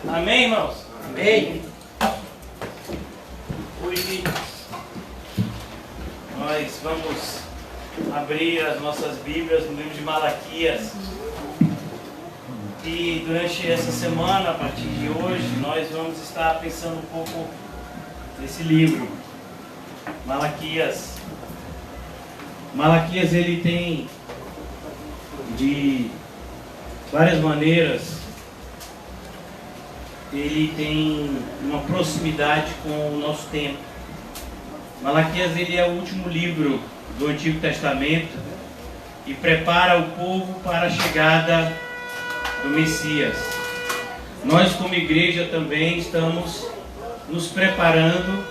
Amém, irmãos? Amém. Hoje nós vamos abrir as nossas Bíblias no livro de Malaquias. E durante essa semana, a partir de hoje, nós vamos estar pensando um pouco nesse livro, Malaquias. Malaquias, ele tem de várias maneiras, ele tem uma proximidade com o nosso tempo. Malaquias, ele é o último livro do Antigo Testamento e prepara o povo para a chegada do Messias. Nós, como igreja, também estamos nos preparando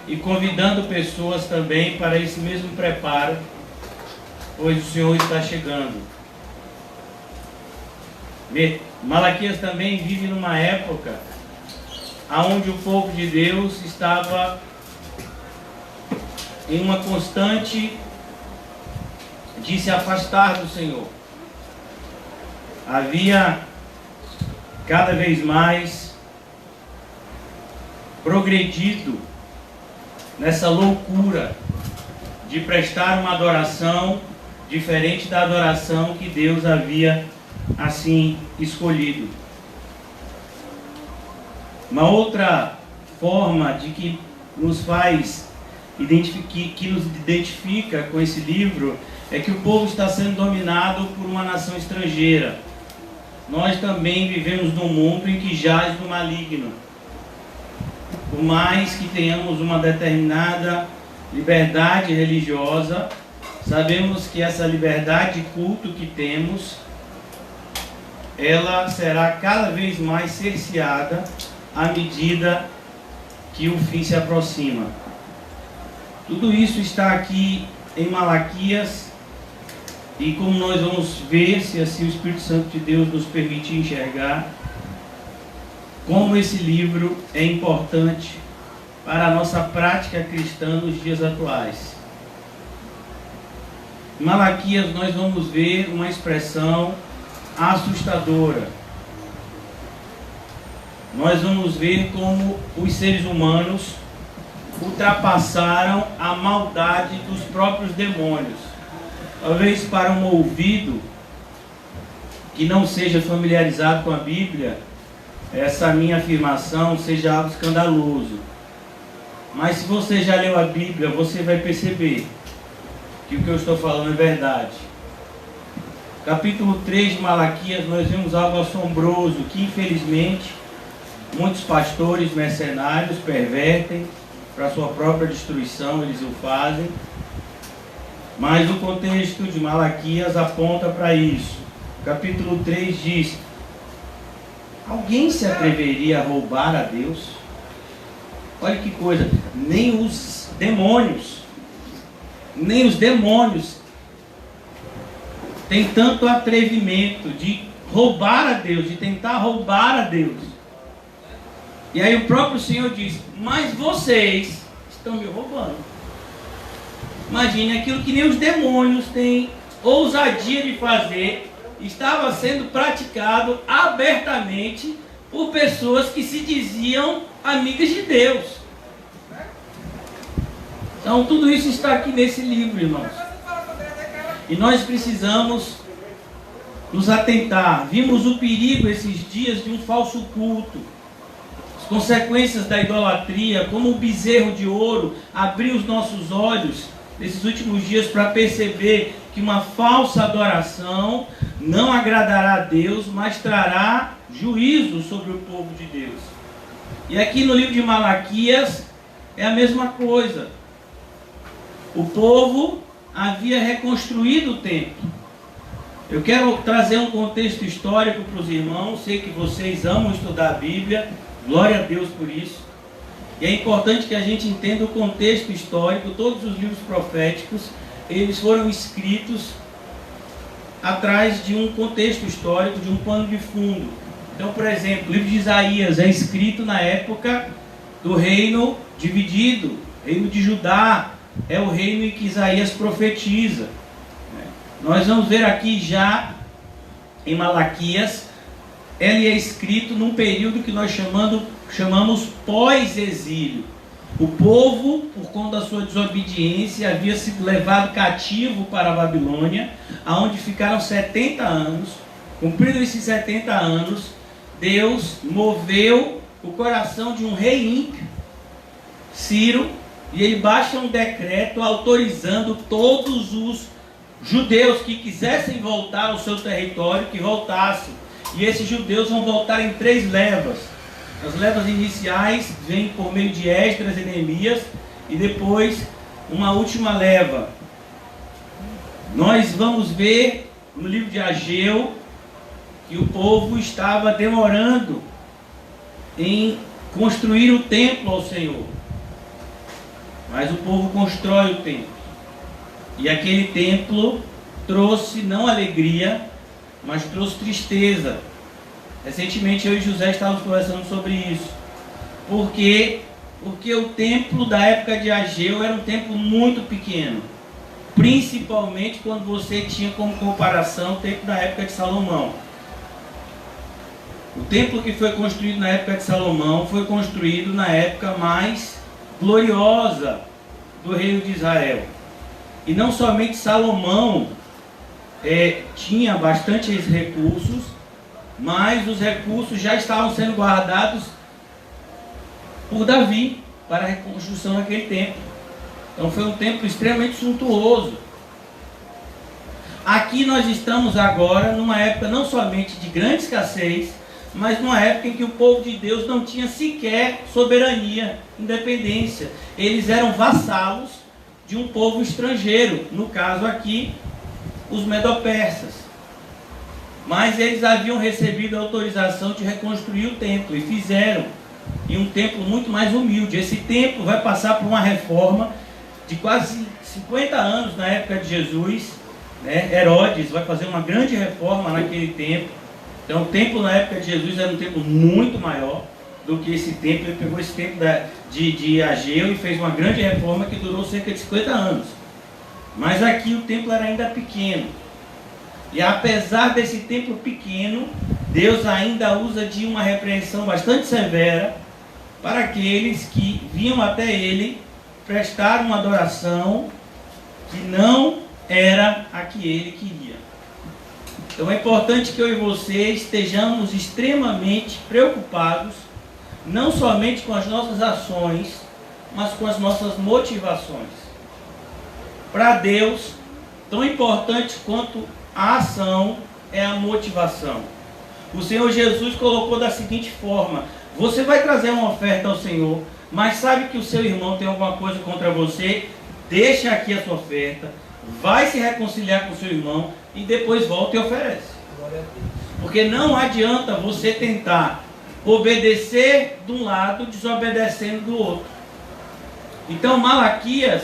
e convidando pessoas também para esse mesmo preparo, pois o Senhor está chegando. Malaquias também vive numa época onde o povo de Deus estava em uma constante de se afastar do Senhor. Havia cada vez mais progredido nessa loucura de prestar uma adoração diferente da adoração que Deus havia assim escolhido. Uma outra forma de que nos faz que nos identifica com esse livro é que o povo está sendo dominado por uma nação estrangeira. Nós também vivemos num mundo em que jaz do maligno. Por mais que tenhamos uma determinada liberdade religiosa, sabemos que essa liberdade de culto que temos, ela será cada vez mais cerceada à medida que o fim se aproxima. Tudo isso está aqui em Malaquias, e como nós vamos ver, se assim o Espírito Santo de Deus nos permitir enxergar, como esse livro é importante para a nossa prática cristã nos dias atuais. Em Malaquias nós vamos ver uma expressão assustadora. Nós vamos ver como os seres humanos ultrapassaram a maldade dos próprios demônios. Talvez para um ouvido que não seja familiarizado com a Bíblia, essa minha afirmação seja algo escandaloso. Mas se você já leu a Bíblia, você vai perceber que o que eu estou falando é verdade. Capítulo 3 de Malaquias, nós vemos algo assombroso, que infelizmente muitos pastores mercenários pervertem para sua própria destruição, eles o fazem. Mas o contexto de Malaquias aponta para isso. Capítulo 3 diz: alguém se atreveria a roubar a Deus? Olha que coisa, nem os demônios têm tanto atrevimento de roubar a Deus, de tentar roubar a Deus. E aí o próprio Senhor diz: mas vocês estão me roubando. Imagine, aquilo que nem os demônios têm ousadia de fazer, estava sendo praticado abertamente por pessoas que se diziam amigas de Deus. Então tudo isso está aqui nesse livro, irmãos. E nós precisamos nos atentar. Vimos o perigo esses dias de um falso culto. As consequências da idolatria, como um bezerro de ouro, abriu os nossos olhos nesses últimos dias para perceber que uma falsa adoração não agradará a Deus, mas trará juízo sobre o povo de Deus. E aqui no livro de Malaquias é a mesma coisa. O povo havia reconstruído o templo. Eu quero trazer um contexto histórico para os irmãos. Sei que vocês amam estudar a Bíblia, glória a Deus por isso. E é importante que a gente entenda o contexto histórico. Todos os livros proféticos, eles foram escritos atrás de um contexto histórico, de um pano de fundo. Então, por exemplo, o livro de Isaías é escrito na época do reino dividido, reino de Judá, é o reino em que Isaías profetiza. Nós vamos ver aqui já em Malaquias ele é escrito num período que nós chamamos pós-exílio. O povo, por conta da sua desobediência, havia sido levado cativo para a Babilônia, aonde ficaram 70 anos. Cumpridos esses 70 anos, Deus moveu o coração de um rei ímpio, Ciro, e ele baixa um decreto autorizando todos os judeus que quisessem voltar ao seu território, que voltassem. E esses judeus vão voltar em 3 levas. As levas iniciais vêm por meio de Esdras e Neemias, e depois uma última leva. Nós vamos ver no livro de Ageu que o povo estava demorando em construir o templo ao Senhor. Mas o povo constrói o templo. E aquele templo trouxe não alegria, mas trouxe tristeza. Recentemente eu e José estávamos conversando sobre isso. Porque o templo da época de Ageu era um templo muito pequeno. Principalmente quando você tinha como comparação o templo da época de Salomão. O templo que foi construído na época de Salomão foi construído na época mais gloriosa do reino de Israel. E não somente Salomão tinha bastantes recursos, mas os recursos já estavam sendo guardados por Davi para a reconstrução daquele templo. Então foi um templo extremamente suntuoso. Aqui nós estamos agora numa época não somente de grande escassez, mas numa época em que o povo de Deus não tinha sequer soberania, independência. Eles eram vassalos de um povo estrangeiro, no caso aqui, os medo-persas. Mas eles haviam recebido a autorização de reconstruir o templo, e fizeram, em um templo muito mais humilde. Esse templo vai passar por uma reforma de quase 50 anos na época de Jesus, né? Herodes vai fazer uma grande reforma naquele templo. Então o templo na época de Jesus era um templo muito maior do que esse templo. Ele pegou esse templo de Ageu e fez uma grande reforma que durou cerca de 50 anos. Mas aqui o templo era ainda pequeno. E apesar desse templo pequeno, Deus ainda usa de uma repreensão bastante severa para aqueles que vinham até Ele prestar uma adoração que não era a que Ele queria. Então é importante que eu e você estejamos extremamente preocupados, não somente com as nossas ações, mas com as nossas motivações. Para Deus, tão importante quanto a ação é a motivação. O Senhor Jesus colocou da seguinte forma: você vai trazer uma oferta ao Senhor, mas sabe que o seu irmão tem alguma coisa contra você? Deixa aqui a sua oferta, vai se reconciliar com o seu irmão e depois volta e oferece. Porque não adianta você tentar obedecer de um lado, desobedecendo do outro. Então Malaquias,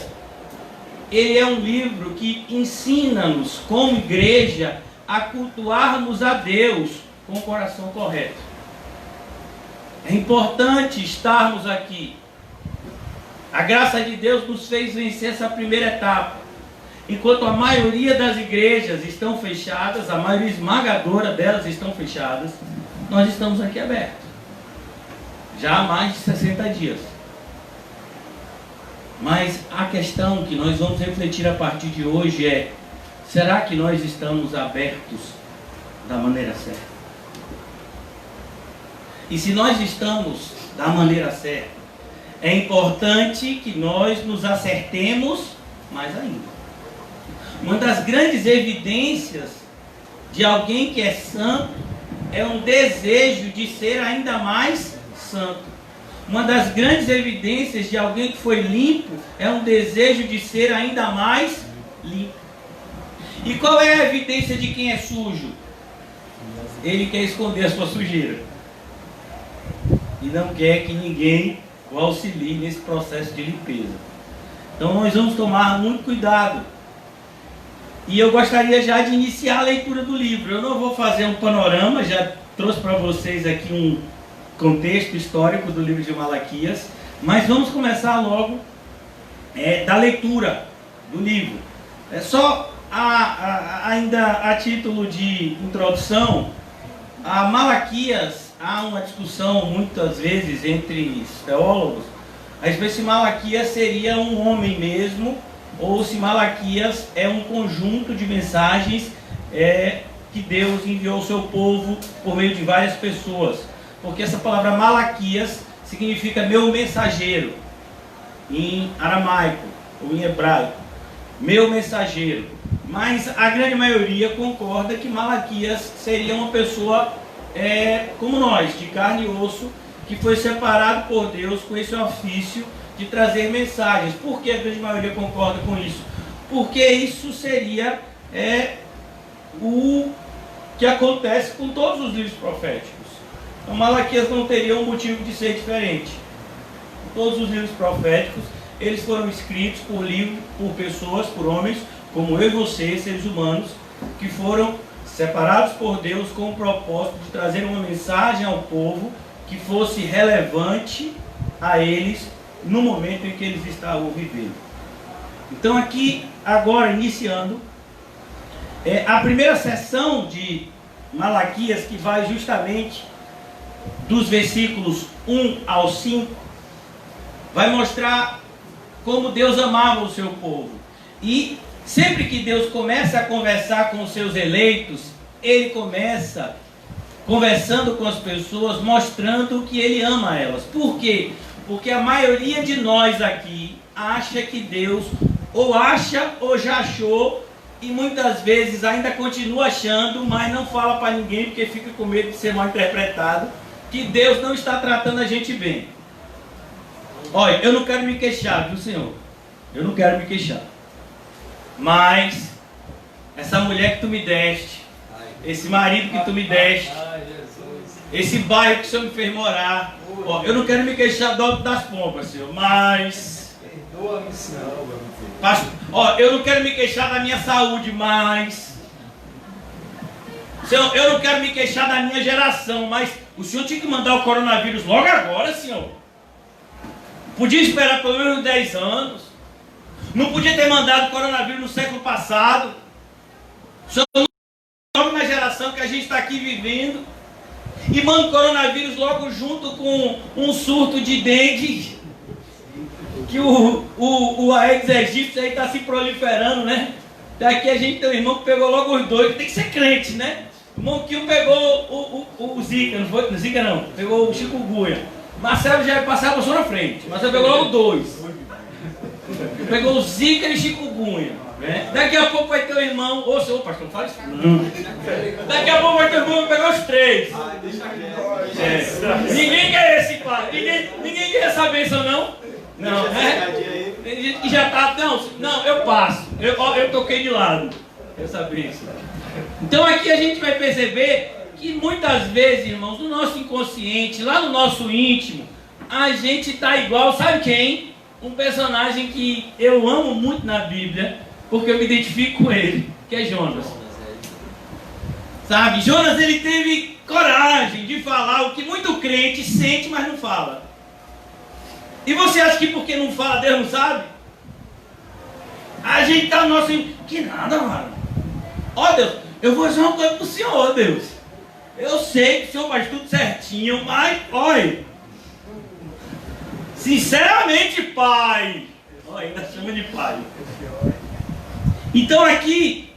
ele é um livro que ensina-nos como igreja a cultuarmos a Deus com o coração correto. É importante estarmos aqui. A graça de Deus nos fez vencer essa primeira etapa. Enquanto a maioria das igrejas estão fechadas, a maioria esmagadora delas estão fechadas, nós estamos aqui abertos. Já há mais de 60 dias. Mas a questão que nós vamos refletir a partir de hoje é: será que nós estamos abertos da maneira certa? E se nós estamos da maneira certa, é importante que nós nos acertemos mais ainda. Uma das grandes evidências de alguém que é santo é um desejo de ser ainda mais santo. Uma das grandes evidências de alguém que foi limpo é um desejo de ser ainda mais limpo. E qual é a evidência de quem é sujo? Ele quer esconder a sua sujeira. E não quer que ninguém o auxilie nesse processo de limpeza. Então nós vamos tomar muito cuidado. E eu gostaria já de iniciar a leitura do livro. Eu não vou fazer um panorama, já trouxe para vocês aqui um contexto histórico do livro de Malaquias, mas vamos começar logo da leitura do livro. É só ainda a título de introdução, A Malaquias, há uma discussão muitas vezes entre os teólogos a respeito se Malaquias seria um homem mesmo ou se Malaquias é um conjunto de mensagens que Deus enviou ao seu povo por meio de várias pessoas. Porque essa palavra Malaquias significa meu mensageiro em aramaico ou em hebraico, meu mensageiro. Mas a grande maioria concorda que Malaquias seria uma pessoa como nós, de carne e osso, que foi separado por Deus com esse ofício de trazer mensagens. Por que a grande maioria concorda com isso? Porque isso seria o que acontece com todos os livros proféticos. Então Malaquias não teria um motivo de ser diferente. Todos os livros proféticos, eles foram escritos por pessoas, por homens, como eu e você, seres humanos, que foram separados por Deus com o propósito de trazer uma mensagem ao povo que fosse relevante a eles no momento em que eles estavam vivendo. Então aqui, agora, iniciando, a primeira sessão de Malaquias, que vai justamente dos versículos 1 ao 5, vai mostrar como Deus amava o seu povo. E sempre que Deus começa a conversar com os seus eleitos, Ele começa conversando com as pessoas, mostrando que Ele ama elas. Por quê? Porque a maioria de nós aqui acha que Deus ou acha ou já achou, e muitas vezes ainda continua achando, mas não fala para ninguém porque fica com medo de ser mal interpretado, que Deus não está tratando a gente bem. Olha, eu não quero me queixar, viu, Senhor? Eu não quero me queixar. Mas essa mulher que tu me deste, esse marido que tu me deste, esse bairro que o Senhor me fez morar, ó, eu não quero me queixar do alto das pompas, Senhor, mas perdoa-me, Senhor. Ó, eu não quero me queixar da minha saúde, mas Senhor, eu não quero me queixar da minha geração, mas o Senhor tinha que mandar o coronavírus logo agora, Senhor. Podia esperar pelo menos 10 anos. Não podia ter mandado o coronavírus no século passado. Só logo na geração que a gente está aqui vivendo. E manda o coronavírus logo junto com um surto de dengue. Que o Aedes aegypti aí está se proliferando, né? Daqui a gente tem um irmão que pegou logo os dois. Tem que ser crente, né? O irmão que pegou o Zika, não foi? Zika não, pegou o chikungunya. Marcelo já passava só na frente. Marcelo pegou logo 2. Pegou o Zika e chikungunya. Né? Daqui a pouco vai ter o irmão. Ô, senhor pastor, não fala isso não. Daqui a pouco vai ter o irmão que vai pegar os 3. Ninguém quer esse pai. Ninguém quer essa bênção, não? Não, né? Tem gente que já tá. Não, eu passo. Eu toquei de lado. Essa bênção. Então aqui a gente vai perceber que muitas vezes, irmãos, no nosso inconsciente, lá no nosso íntimo, a gente está igual, sabe quem? Um personagem que eu amo muito na Bíblia, porque eu me identifico com ele, que é Jonas. Sabe, Jonas, ele teve coragem de falar o que muito crente sente, mas não fala. E você acha que porque não fala, Deus não sabe? A gente está no nosso... Que nada, mano. Ó, Deus, eu vou fazer uma coisa pro Senhor, Deus. Eu sei que o Senhor faz tudo certinho, mas, olha, sinceramente, pai. Olha, ainda chama de pai. Então aqui,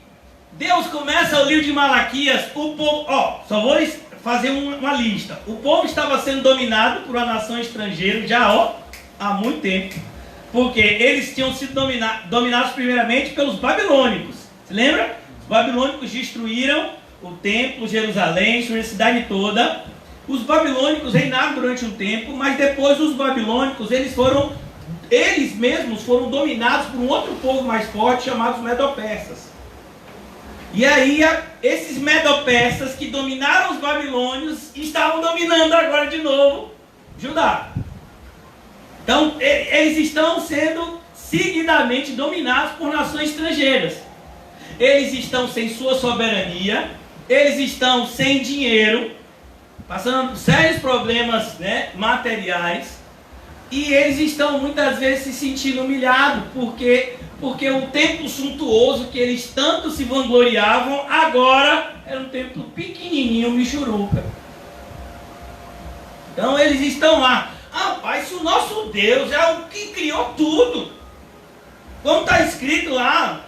Deus começa o livro de Malaquias, o povo, só vou fazer uma lista. O povo estava sendo dominado por uma nação estrangeira já, há muito tempo. Porque eles tinham sido dominados primeiramente pelos babilônicos. Se lembra? Os babilônicos destruíram o templo, Jerusalém, a cidade toda. Os babilônicos reinaram durante um tempo, mas depois os babilônicos, eles mesmos foram dominados por um outro povo mais forte, chamados medo-persas. E aí, esses medo-persas que dominaram os babilônios, estavam dominando agora de novo Judá. Então, eles estão sendo seguidamente dominados por nações estrangeiras. Eles estão sem sua soberania, eles estão sem dinheiro, passando sérios problemas, né, materiais, e eles estão muitas vezes se sentindo humilhados, porque Porque o templo suntuoso que eles tanto se vangloriavam, agora era um templo pequenininho, michuruca. Então eles estão lá. Rapaz, se o nosso Deus é o que criou tudo, como está escrito lá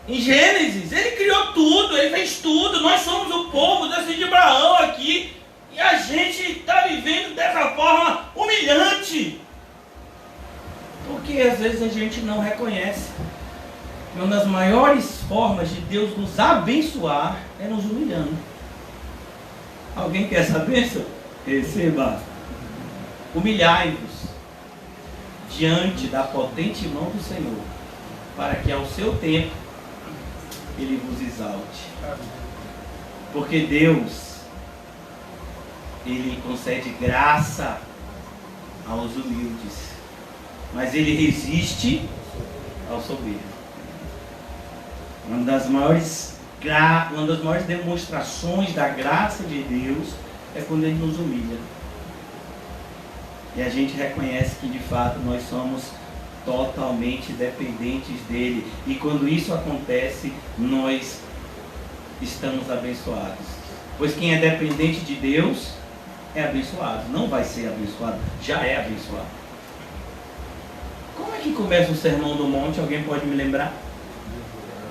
em Gênesis, ele criou tudo, ele fez tudo, nós somos o povo de Abraão aqui, e a gente está vivendo dessa forma humilhante. Porque às vezes a gente não reconhece que uma das maiores formas de Deus nos abençoar é nos humilhando. Alguém quer essa bênção? Receba. Humilhai-vos diante da potente mão do Senhor, para que ao seu tempo Ele vos exalte. Porque Deus, Ele concede graça aos humildes, mas Ele resiste ao soberbo. Uma das maiores demonstrações da graça de Deus é quando Ele nos humilha. E a gente reconhece que de fato nós somos totalmente dependentes dele. E quando isso acontece, nós estamos abençoados. Pois quem é dependente de Deus é abençoado. Não vai ser abençoado, já é abençoado. Como é que começa o Sermão do Monte? Alguém pode me lembrar?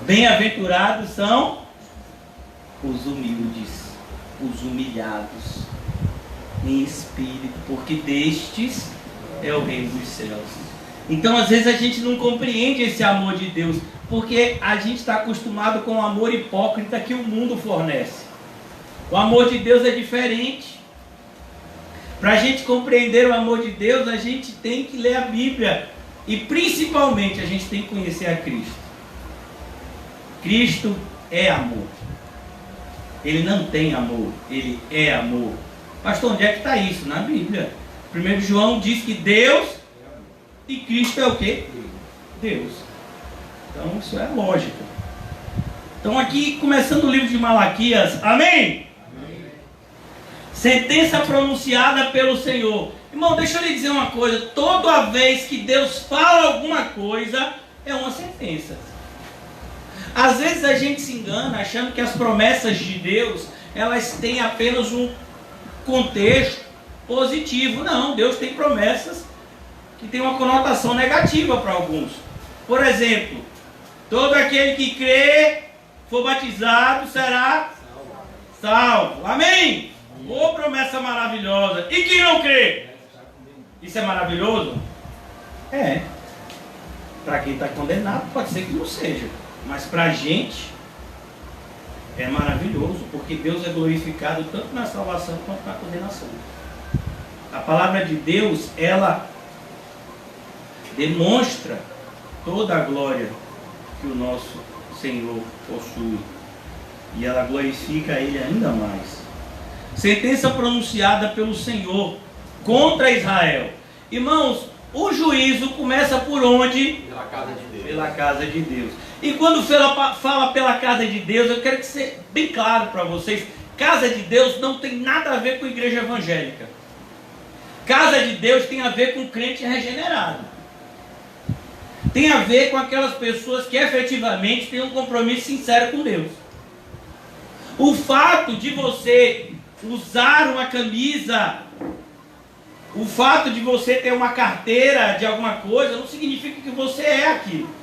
Bem-aventurados são os humildes, os humilhados em espírito, porque destes é o reino dos céus. Então às vezes a gente não compreende esse amor de Deus, porque a gente está acostumado com o amor hipócrita que o mundo fornece. O amor de Deus é diferente. Para a gente compreender o amor de Deus, a gente tem que ler a Bíblia, e principalmente a gente tem que conhecer a Cristo. Cristo é amor. Ele não tem amor, Ele é amor. Pastor, onde é que está isso? Na Bíblia. 1 João diz que Deus e Cristo é o quê? Deus. Então isso é lógico. Então aqui, começando o livro de Malaquias, amém? Amém. Sentença pronunciada pelo Senhor. Irmão, deixa eu lhe dizer uma coisa. Toda vez que Deus fala alguma coisa, é uma sentença. Às vezes a gente se engana achando que as promessas de Deus, elas têm apenas um contexto positivo. Não, Deus tem promessas que têm uma conotação negativa para alguns. Por exemplo, todo aquele que crê, for batizado, será salvo. Amém? Ô, promessa maravilhosa. E quem não crê? Isso é maravilhoso? É. Para quem está condenado, pode ser que não seja. Mas para a gente é maravilhoso, porque Deus é glorificado tanto na salvação quanto na condenação. A palavra de Deus, ela demonstra toda a glória que o nosso Senhor possui. E ela glorifica Ele ainda mais. Sentença pronunciada pelo Senhor contra Israel. Irmãos, o juízo começa por onde? Pela casa de Deus. Pela casa de Deus. E quando fala pela casa de Deus, eu quero que seja bem claro para vocês, casa de Deus não tem nada a ver com igreja evangélica. Casa de Deus tem a ver com crente regenerado. Tem a ver com aquelas pessoas que efetivamente têm um compromisso sincero com Deus. O fato de você usar uma camisa, o fato de você ter uma carteira de alguma coisa, não significa que você é aquilo.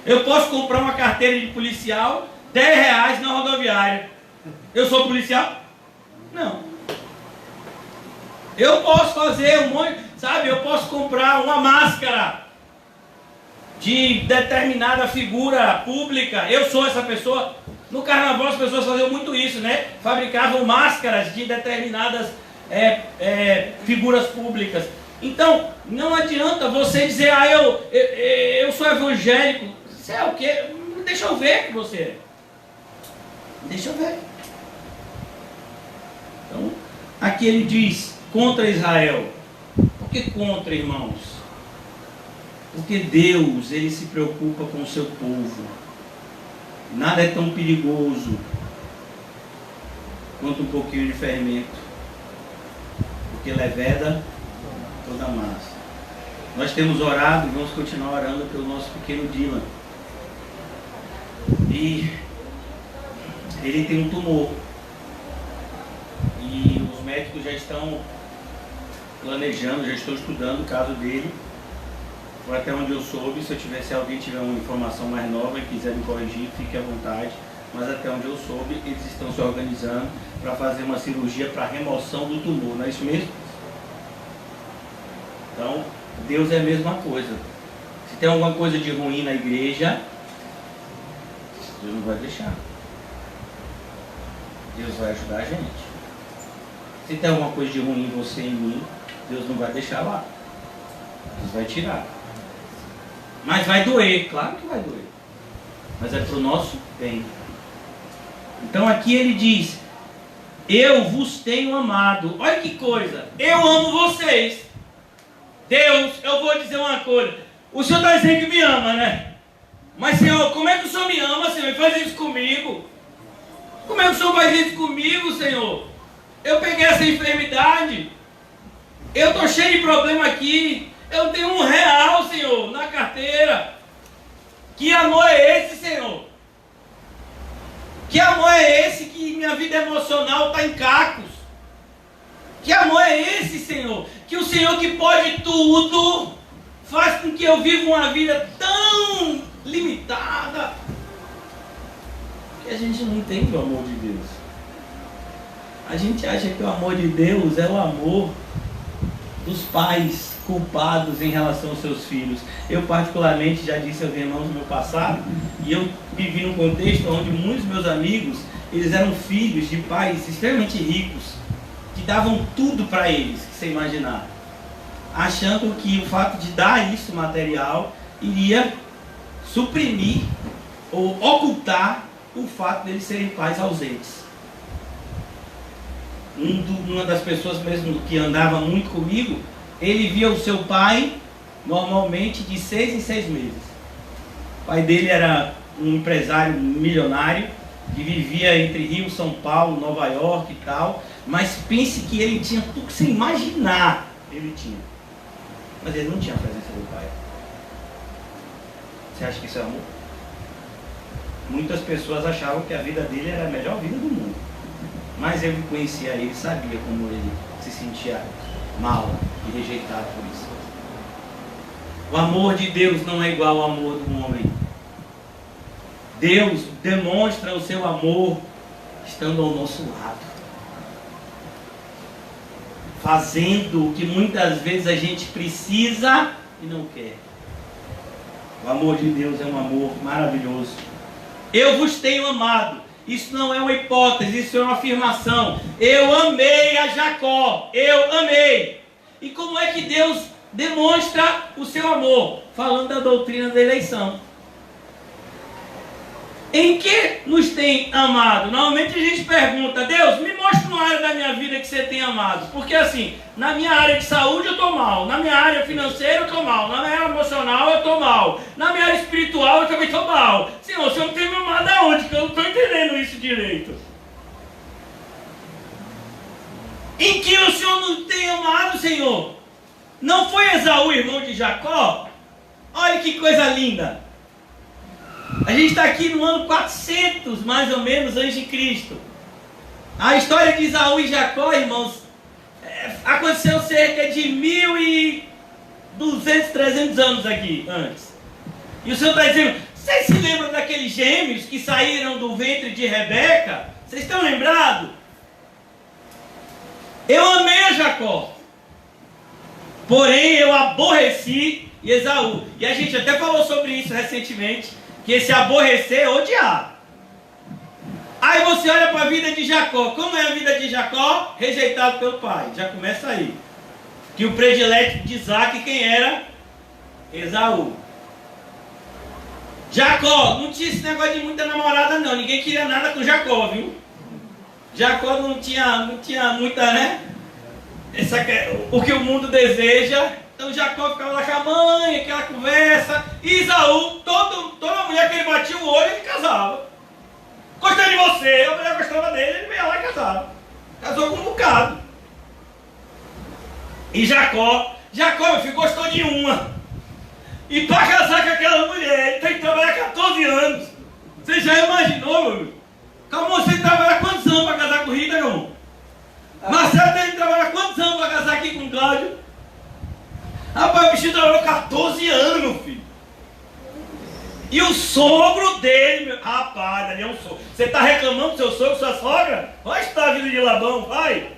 Eu posso comprar uma carteira de policial, R$10 na rodoviária. Eu sou policial? Não. Eu posso fazer um monte, sabe? Eu posso comprar uma máscara de determinada figura pública. Eu sou essa pessoa. No carnaval as pessoas faziam muito isso, né? Fabricavam máscaras de determinadas figuras públicas. Então, não adianta você dizer, eu sou evangélico. Você é o quê? Deixa eu ver que você é. Deixa eu ver. Então, aqui ele diz contra Israel. Por que contra, irmãos? Porque Deus, Ele se preocupa com o seu povo. Nada é tão perigoso quanto um pouquinho de fermento. Porque leveda toda a massa. Nós temos orado e vamos continuar orando pelo nosso pequeno Dylan. E ele tem um tumor. E os médicos já estão planejando, já estão estudando o caso dele. Foi até onde eu soube. Se alguém tiver uma informação mais nova e quiser me corrigir, fique à vontade. Mas até onde eu soube, eles estão se organizando para fazer uma cirurgia para remoção do tumor. Não é isso mesmo? Então, Deus é a mesma coisa. Se tem alguma coisa de ruim na igreja, Deus não vai deixar. Deus vai ajudar a gente. Se tem alguma coisa de ruim em você e em mim, Deus não vai deixar lá. Deus vai tirar. Mas vai doer, claro que vai doer. Mas é para o nosso bem. Então aqui ele diz: eu vos tenho amado. Olha que coisa. Eu amo vocês. Deus, eu vou dizer uma coisa. O Senhor está dizendo que me ama, né? Mas Senhor, como é que o Senhor me ama, Senhor? E faz isso comigo. Como é que o Senhor faz isso comigo, Senhor? Eu peguei essa enfermidade. Eu estou cheio de problema aqui. Eu tenho R$1, Senhor, na carteira. Que amor é esse, Senhor? Que amor é esse que minha vida emocional está em cacos? Que amor é esse, Senhor? Que o Senhor que pode tudo faz com que eu viva uma vida tão limitada que a gente não entende o amor de Deus. A gente acha que o amor de Deus é o amor dos pais culpados em relação aos seus filhos. Eu particularmente já disse aos irmãos no meu passado, e eu vivi num contexto onde muitos meus amigos, eles eram filhos de pais extremamente ricos, que davam tudo para eles, que você imaginar, achando que o fato de dar isso material iria suprimir ou ocultar o fato deles serem pais ausentes. Uma das pessoas mesmo que andava muito comigo, ele via o seu pai normalmente de 6 em 6 meses. O pai dele era um empresário milionário que vivia entre Rio, São Paulo, Nova York e tal. Mas pense que ele tinha tudo que você imaginar, ele tinha. Mas ele não tinha a presença do pai. Você acha que isso é amor? Muitas pessoas achavam que a vida dele era a melhor vida do mundo. Mas eu conhecia ele, sabia como ele se sentia mal e rejeitado por isso. O amor de Deus não é igual ao amor do homem. Deus demonstra o seu amor estando ao nosso lado, fazendo o que muitas vezes a gente precisa e não quer. O amor de Deus é um amor maravilhoso. Eu vos tenho amado. Isso não é uma hipótese, isso é uma afirmação. Eu amei a Jacó. Eu amei. E como é que Deus demonstra o seu amor? Falando da doutrina da eleição. Em que nos tem amado? Normalmente a gente pergunta: Deus, me mostra uma área da minha vida que você tem amado. Porque assim, na minha área de saúde eu estou mal, na minha área financeira eu estou mal, na minha área emocional eu estou mal, na minha área espiritual eu também estou mal. Senhor, o Senhor não tem me amado aonde? Que eu não estou entendendo isso direito. Em que o Senhor não tem amado, Senhor? Não foi Esaú, irmão de Jacó? Olha que coisa linda. A gente está aqui no ano 400, mais ou menos, antes de Cristo. A história de Esaú e Jacó, irmãos, aconteceu cerca de 1.200, 300 anos aqui, antes. E o Senhor está dizendo: vocês se lembram daqueles gêmeos que saíram do ventre de Rebeca? Vocês estão lembrados? Eu amei a Jacó, porém eu aborreci Esaú. E a gente até falou sobre isso recentemente, que esse aborrecer é odiar. Aí você olha para a vida de Jacó. Como é a vida de Jacó? Rejeitado pelo pai. Já começa aí. Que o predileto de Isaac, quem era? Esaú. Jacó, não tinha esse negócio de muita namorada não. Ninguém queria nada com Jacó, viu? Jacó não tinha muita, né? O que o mundo deseja. Então Jacó ficava lá com a mãe, aquela conversa. E Esaú, toda mulher que ele batia o olho, ele casava. Gostei de você, a mulher gostava dele, ele veio lá e casava. Casou com um bocado. E Jacó Jacó, meu filho, gostou de uma. E para casar com aquela mulher, ele tem que trabalhar 14 anos. Você já imaginou, meu filho? Calma, você trabalha quantos anos para casar com Rita, irmão? Marcelo tem que trabalhar quantos anos para casar aqui com Cláudio? Rapaz, o bichinho trabalhou 14 anos, meu filho. E o sogro dele, meu... rapaz, ali é um sogro. Você está reclamando do seu sogro, sua sogra? Vai estudar a vida de Labão, vai.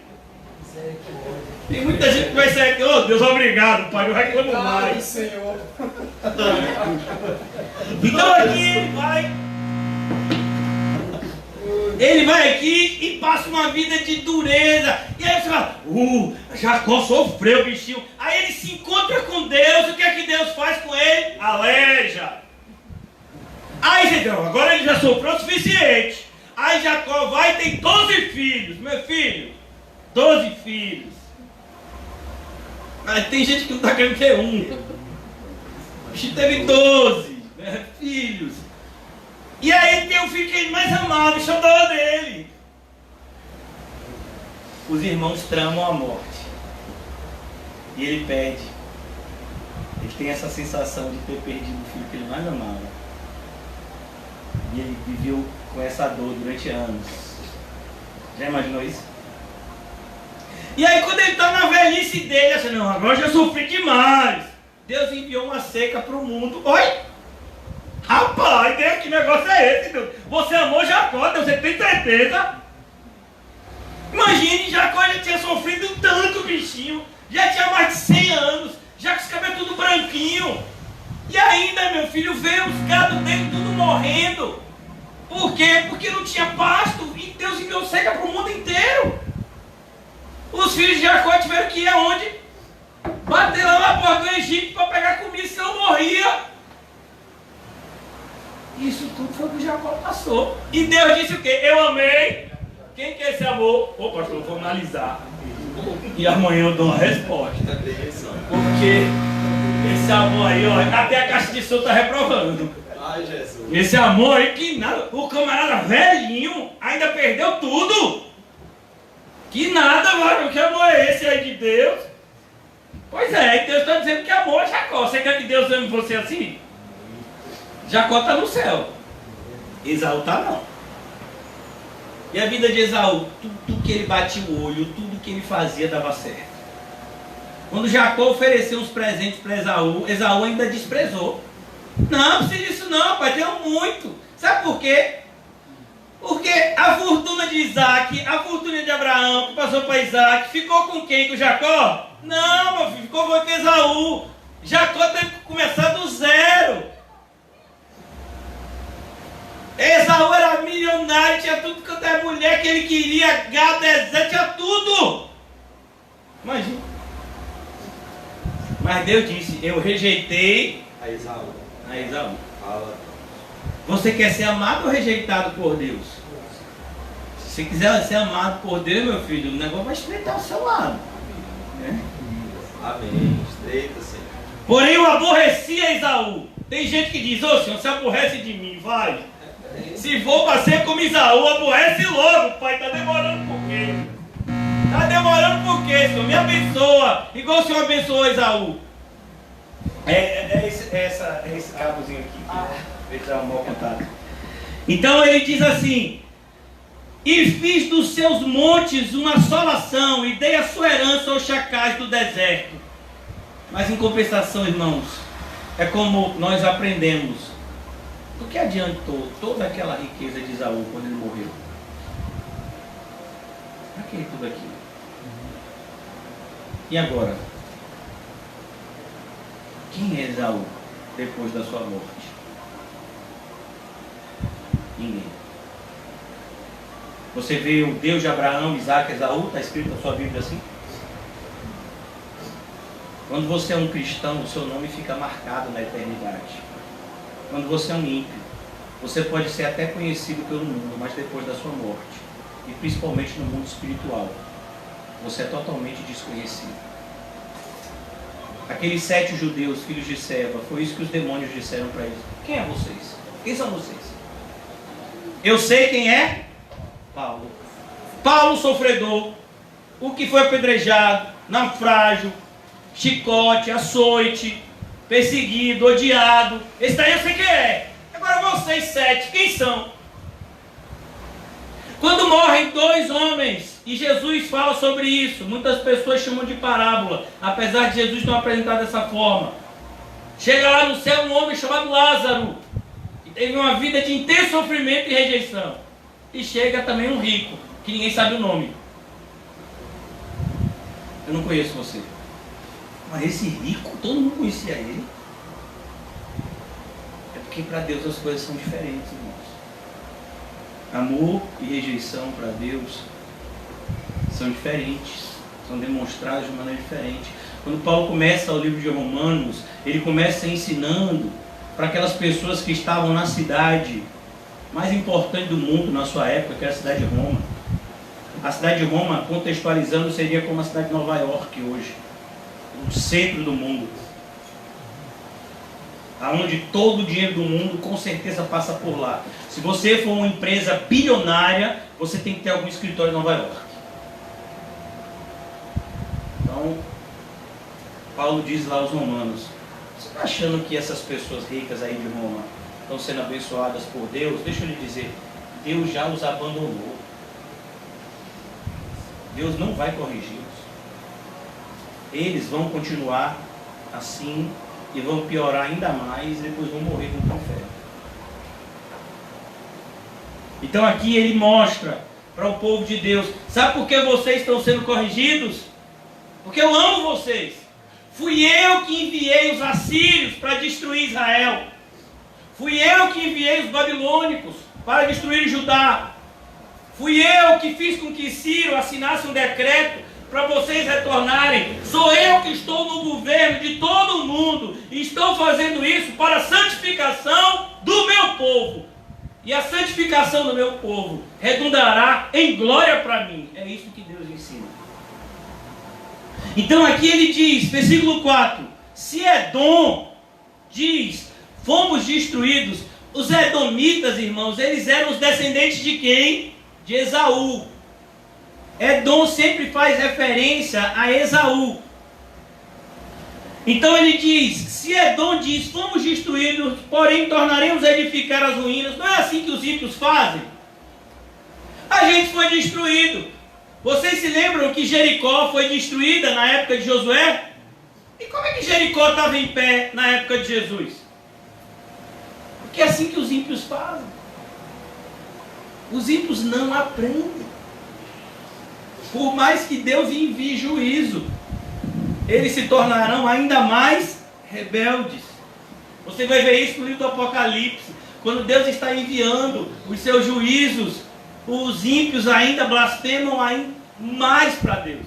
Tem muita gente que vai sair aqui, oh Deus, obrigado, pai, eu reclamo mais. Senhor. Então aqui ele vai aqui e passa uma vida de dureza. E aí você fala, Jacó sofreu, bichinho. Aí ele se encontra com Deus, o que é que Deus faz com ele? Aleja. Aí então, agora ele já sofreu o suficiente. Aí Jacó vai e tem 12 filhos, meu filho. 12 filhos. Mas tem gente que não está querendo ter um. O bicho teve 12 filhos. E aí tem o filho que ele mais amava, o xodó dele. Os irmãos tramam a morte. E ele perde. Ele tem essa sensação de ter perdido o filho que ele mais amava. E ele viveu com essa dor durante anos. Já imaginou isso? E aí quando ele está na velhice dele, assim, não, agora eu já sofri demais. Deus enviou uma seca para o mundo. Oi? Rapaz, Deus, que negócio é esse, Deus? Você amou Jacó, Deus, você tem certeza? Imagine, Jacó já tinha sofrido tanto, bichinho. Já tinha mais de 100 anos. Já com os cabelos tudo branquinho. E ainda, meu filho, veio os gados dele tudo morrendo. Por quê? Porque não tinha pasto. E Deus enviou seca para o mundo inteiro. Os filhos de Jacó tiveram que ir aonde? Bater lá na porta do Egito para pegar comida, senão morria. Isso tudo foi o que Jacó passou. E Deus disse o quê? Eu amei. Quem que é esse amor? Ô pastor, vou analisar. E amanhã eu dou uma resposta. Porque esse amor aí, ó, até a caixa de som está reprovando. Ai, Jesus. Esse amor aí que nada. O camarada velhinho ainda perdeu tudo. Que nada, mano. Que amor é esse aí de Deus? Pois é, e Deus está dizendo que amor é Jacó. Você quer que Deus ame você assim? Jacó está no céu. Esaú está não. E a vida de Esaú? Tudo que ele batia o olho, tudo que ele fazia dava certo. Quando Jacó ofereceu uns presentes para Esaú, Esaú ainda desprezou. Não precisa disso não, pai, tenho muito. Sabe por quê? Porque a fortuna de Isaac, a fortuna de Abraão, que passou para Isaac, ficou com quem? Com Jacó? Não, meu filho, ficou com Esaú. Jacó teve que começar do zero. Esaú era milionário, tinha tudo quanto é mulher que ele queria, gado, exército, tinha tudo. Imagina. Mas Deus disse, eu rejeitei A Esaú. a Esaú. Fala. Você quer ser amado ou rejeitado por Deus? Se você quiser ser amado por Deus, meu filho, o negócio vai estreitar ao seu lado. Né? Amém. Estreita, Senhor. Porém eu aborrecia Esaú. Tem gente que diz, ô Senhor, você aborrece de mim, vai. Se for para ser como Esaú, aborrece logo, pai, está demorando por quê? Está demorando por quê, Senhor? Me abençoa, igual o Senhor abençoou Esaú. Esse cabozinho aqui. Vê se dá um mau contato. Então ele diz assim: e fiz dos seus montes uma assolação, e dei a sua herança aos chacais do deserto. Mas em compensação, irmãos, é como nós aprendemos. Do que adiantou toda aquela riqueza de Esaú quando ele morreu? Para que tudo aquilo? E agora? Quem é Esaú depois da sua morte? Ninguém. Você vê o Deus de Abraão, Isaac, Esaú, está escrito na sua Bíblia assim? Quando você é um cristão, o seu nome fica marcado na eternidade. Quando você é um ímpio, você pode ser até conhecido pelo mundo, mas depois da sua morte, e principalmente no mundo espiritual, você é totalmente desconhecido. Aqueles 7 judeus, filhos de Seva, foi isso que os demônios disseram para eles. Quem é vocês? Quem são vocês? Eu sei quem é Paulo. Paulo sofredor, o que foi apedrejado, naufrágio, chicote, açoite, perseguido, odiado. Esse daí eu sei quem é. Agora vocês 7, quem são? Quando morrem 2 homens, e Jesus fala sobre isso, muitas pessoas chamam de parábola, apesar de Jesus não apresentar dessa forma. Chega lá no céu um homem chamado Lázaro, que teve uma vida de intenso sofrimento e rejeição. E chega também um rico, que ninguém sabe o nome. Eu não conheço você. Mas esse rico, todo mundo conhecia ele. É porque para Deus as coisas são diferentes, irmãos. Amor e rejeição para Deus são diferentes, são demonstrados de maneira diferente. Quando Paulo começa o livro de Romanos, ele começa ensinando para aquelas pessoas que estavam na cidade mais importante do mundo na sua época, que era a cidade de Roma. A cidade de Roma, contextualizando, seria como a cidade de Nova York hoje, o centro do mundo, aonde todo o dinheiro do mundo com certeza passa por lá. Se você for uma empresa bilionária, você tem que ter algum escritório em Nova York. Então, Paulo diz lá aos romanos: você está achando que essas pessoas ricas aí de Roma estão sendo abençoadas por Deus? Deixa eu lhe dizer, Deus já os abandonou. Deus não vai corrigi-los. Eles vão continuar assim e vão piorar ainda mais e depois vão morrer no inferno. Então aqui ele mostra para o povo de Deus: sabe por que vocês estão sendo corrigidos? Porque eu amo vocês. Fui eu que enviei os assírios para destruir Israel. Fui eu que enviei os babilônicos para destruir Judá. Fui eu que fiz com que Ciro assinasse um decreto para vocês retornarem. Sou eu que estou no governo de todo o mundo e estou fazendo isso para a santificação do meu povo. E a santificação do meu povo redundará em glória para mim. É isso que Deus ensina. Então aqui ele diz, versículo 4: se Edom diz, fomos destruídos. Os edomitas, irmãos, eles eram os descendentes de quem? De Esaú. Edom sempre faz referência a Esaú. Então ele diz, se Edom diz, fomos destruídos, porém tornaremos a edificar as ruínas. Não é assim que os ímpios fazem? A gente foi destruído. Vocês se lembram que Jericó foi destruída na época de Josué? E como é que Jericó estava em pé na época de Jesus? Porque é assim que os ímpios fazem. Os ímpios não aprendem. Por mais que Deus envie juízo, eles se tornarão ainda mais rebeldes. Você vai ver isso no livro do Apocalipse. Quando Deus está enviando os seus juízos, os ímpios ainda blasfemam ainda mais para Deus.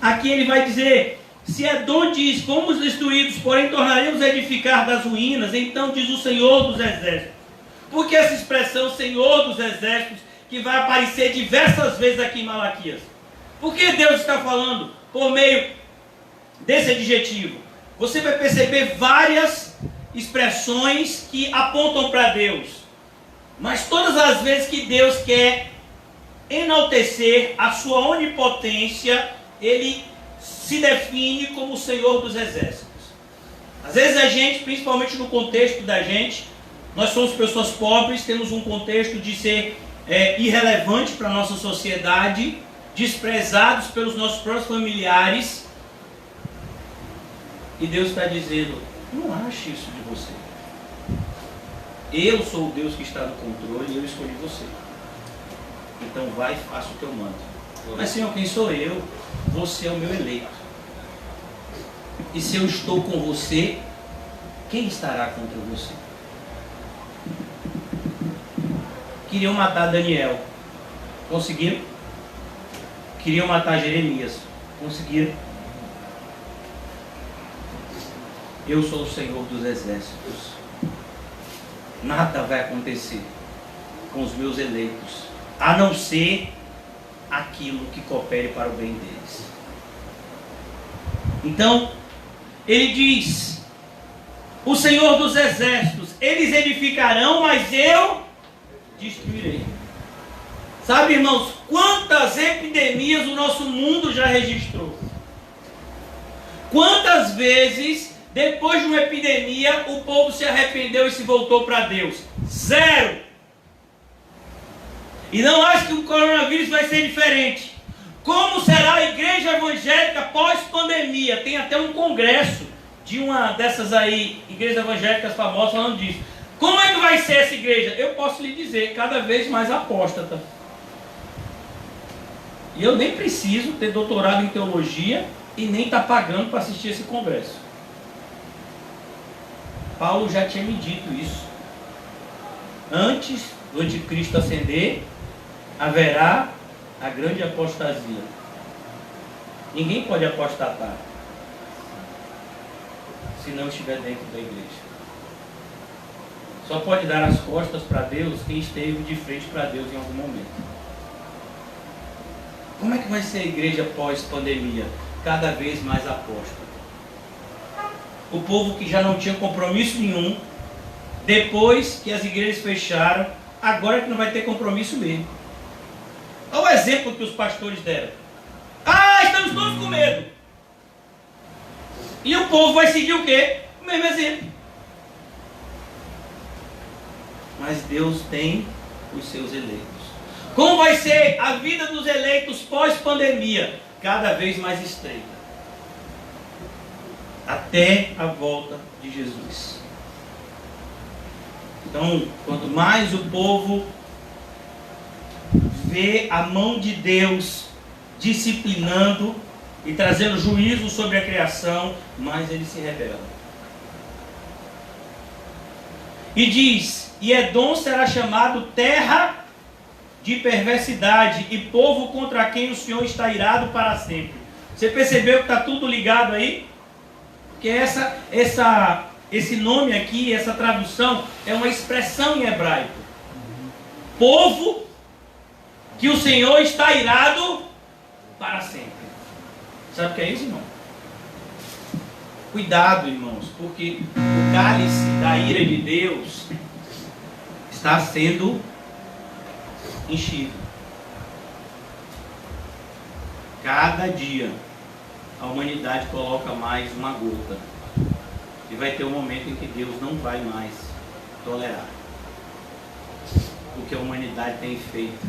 Aqui ele vai dizer, se Edom diz, fomos destruídos, porém tornaremos a edificar das ruínas, então diz o Senhor dos Exércitos. Por que essa expressão Senhor dos Exércitos, que vai aparecer diversas vezes aqui em Malaquias? Por que Deus está falando por meio desse adjetivo? Você vai perceber várias expressões que apontam para Deus. Mas todas as vezes que Deus quer enaltecer a sua onipotência, Ele se define como o Senhor dos Exércitos. Às vezes a gente, principalmente no contexto da gente, nós somos pessoas pobres, temos um contexto de ser irrelevante para a nossa sociedade, desprezados pelos nossos próprios familiares. E Deus está dizendo, não ache isso de você. Eu sou o Deus que está no controle e eu escolhi você. Então vai e faça o que eu mando. Mas Senhor, quem sou eu? Você é o meu eleito. E se eu estou com você, quem estará contra você? Queriam matar Daniel. Conseguiram? Queriam matar Jeremias. Conseguiram? Eu sou o Senhor dos Exércitos. Nada vai acontecer com os meus eleitos, a não ser aquilo que coopere para o bem deles. Então, ele diz, o Senhor dos Exércitos, eles edificarão, mas eu destruirei. Sabe, irmãos, quantas epidemias o nosso mundo já registrou? Quantas vezes, depois de uma epidemia, o povo se arrependeu e se voltou para Deus? Zero. E não acho que o coronavírus vai ser diferente. Como será a igreja evangélica pós-pandemia? Tem até um congresso de uma dessas aí, igrejas evangélicas famosas, falando disso. Como é que vai ser essa igreja? Eu posso lhe dizer, cada vez mais apóstata. E eu nem preciso ter doutorado em teologia e nem estar pagando para assistir esse congresso. Paulo já tinha me dito isso. Antes do anticristo ascender, haverá a grande apostasia. Ninguém pode apostatar se não estiver dentro da igreja. Só pode dar as costas para Deus quem esteve de frente para Deus em algum momento. Como é que vai ser a igreja pós-pandemia? Cada vez mais apóstata. O povo que já não tinha compromisso nenhum, depois que as igrejas fecharam, agora que não vai ter compromisso mesmo. Olha o exemplo que os pastores deram. Estamos todos com medo. E o povo vai seguir o quê? O mesmo exemplo. Mas Deus tem os seus eleitos. Como vai ser a vida dos eleitos pós-pandemia? Cada vez mais estreita. Até a volta de Jesus. Então, quanto mais o povo vê a mão de Deus disciplinando e trazendo juízo sobre a criação, mais eles se rebelam. E diz: e Edom será chamado terra de perversidade e povo contra quem o Senhor está irado para sempre. Você percebeu que está tudo ligado aí? Porque esse nome aqui, essa tradução, é uma expressão em hebraico. Povo que o Senhor está irado para sempre. Sabe o que é isso, irmão? Cuidado, irmãos, porque o cálice da ira de Deus está sendo enchido. Cada dia a humanidade coloca mais uma gota. E vai ter um momento em que Deus não vai mais tolerar o que a humanidade tem feito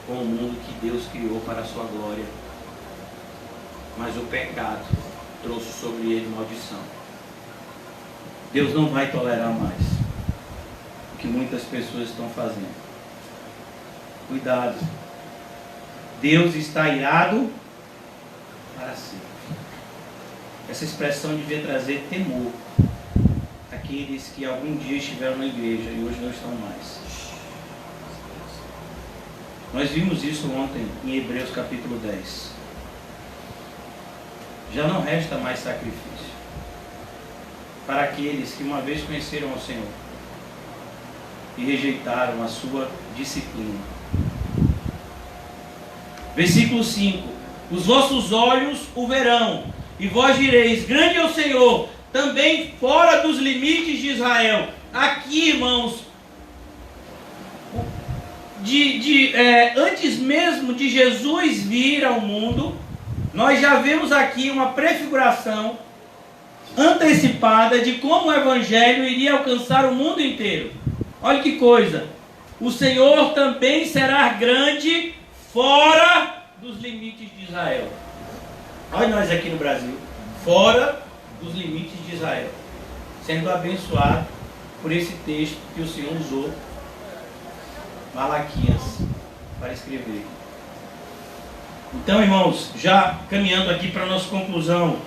com o mundo que Deus criou para a sua glória. Mas o pecado trouxe sobre ele maldição. Deus não vai tolerar mais o que muitas pessoas estão fazendo. Cuidado. Deus está irado para sempre. Essa expressão devia trazer temor àqueles que algum dia estiveram na igreja e hoje não estão mais. Nós vimos isso ontem em Hebreus capítulo 10. Já não resta mais sacrifício para aqueles que uma vez conheceram ao Senhor e rejeitaram a sua disciplina. Versículo 5: os vossos olhos o verão, e vós direis: grande é o Senhor, também fora dos limites de Israel. Aqui, irmãos, antes mesmo de Jesus vir ao mundo, nós já vemos aqui uma prefiguração antecipada de como o Evangelho iria alcançar o mundo inteiro. Olha que coisa! O Senhor também será grande fora dos limites de Israel. Olha nós aqui no Brasil, fora dos limites de Israel, sendo abençoado por esse texto que o Senhor usou, Malaquias, para escrever. Então, irmãos, já caminhando aqui para a nossa conclusão,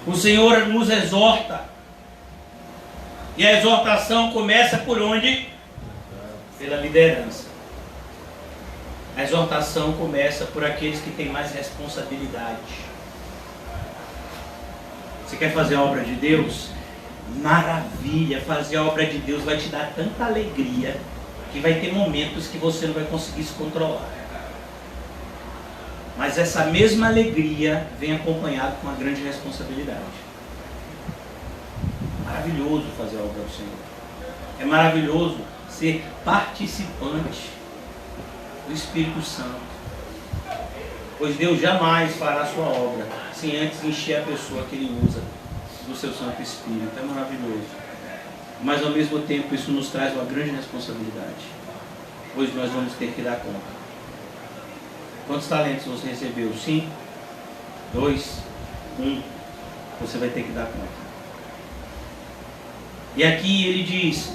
o Senhor nos exorta, e a exortação começa por onde? Pela liderança. A exortação começa por aqueles que têm mais responsabilidade. Você quer fazer a obra de Deus? Maravilha! Fazer a obra de Deus vai te dar tanta alegria que vai ter momentos que você não vai conseguir se controlar. Mas essa mesma alegria vem acompanhada com uma grande responsabilidade. Maravilhoso fazer a obra do Senhor. É maravilhoso ser participante do Espírito Santo. Pois Deus jamais fará sua obra sem antes encher a pessoa que ele usa do seu Santo Espírito. É maravilhoso. Mas ao mesmo tempo isso nos traz uma grande responsabilidade, pois nós vamos ter que dar conta. Quantos talentos você recebeu? 5, 2, 1. Você vai ter que dar conta. E aqui ele diz: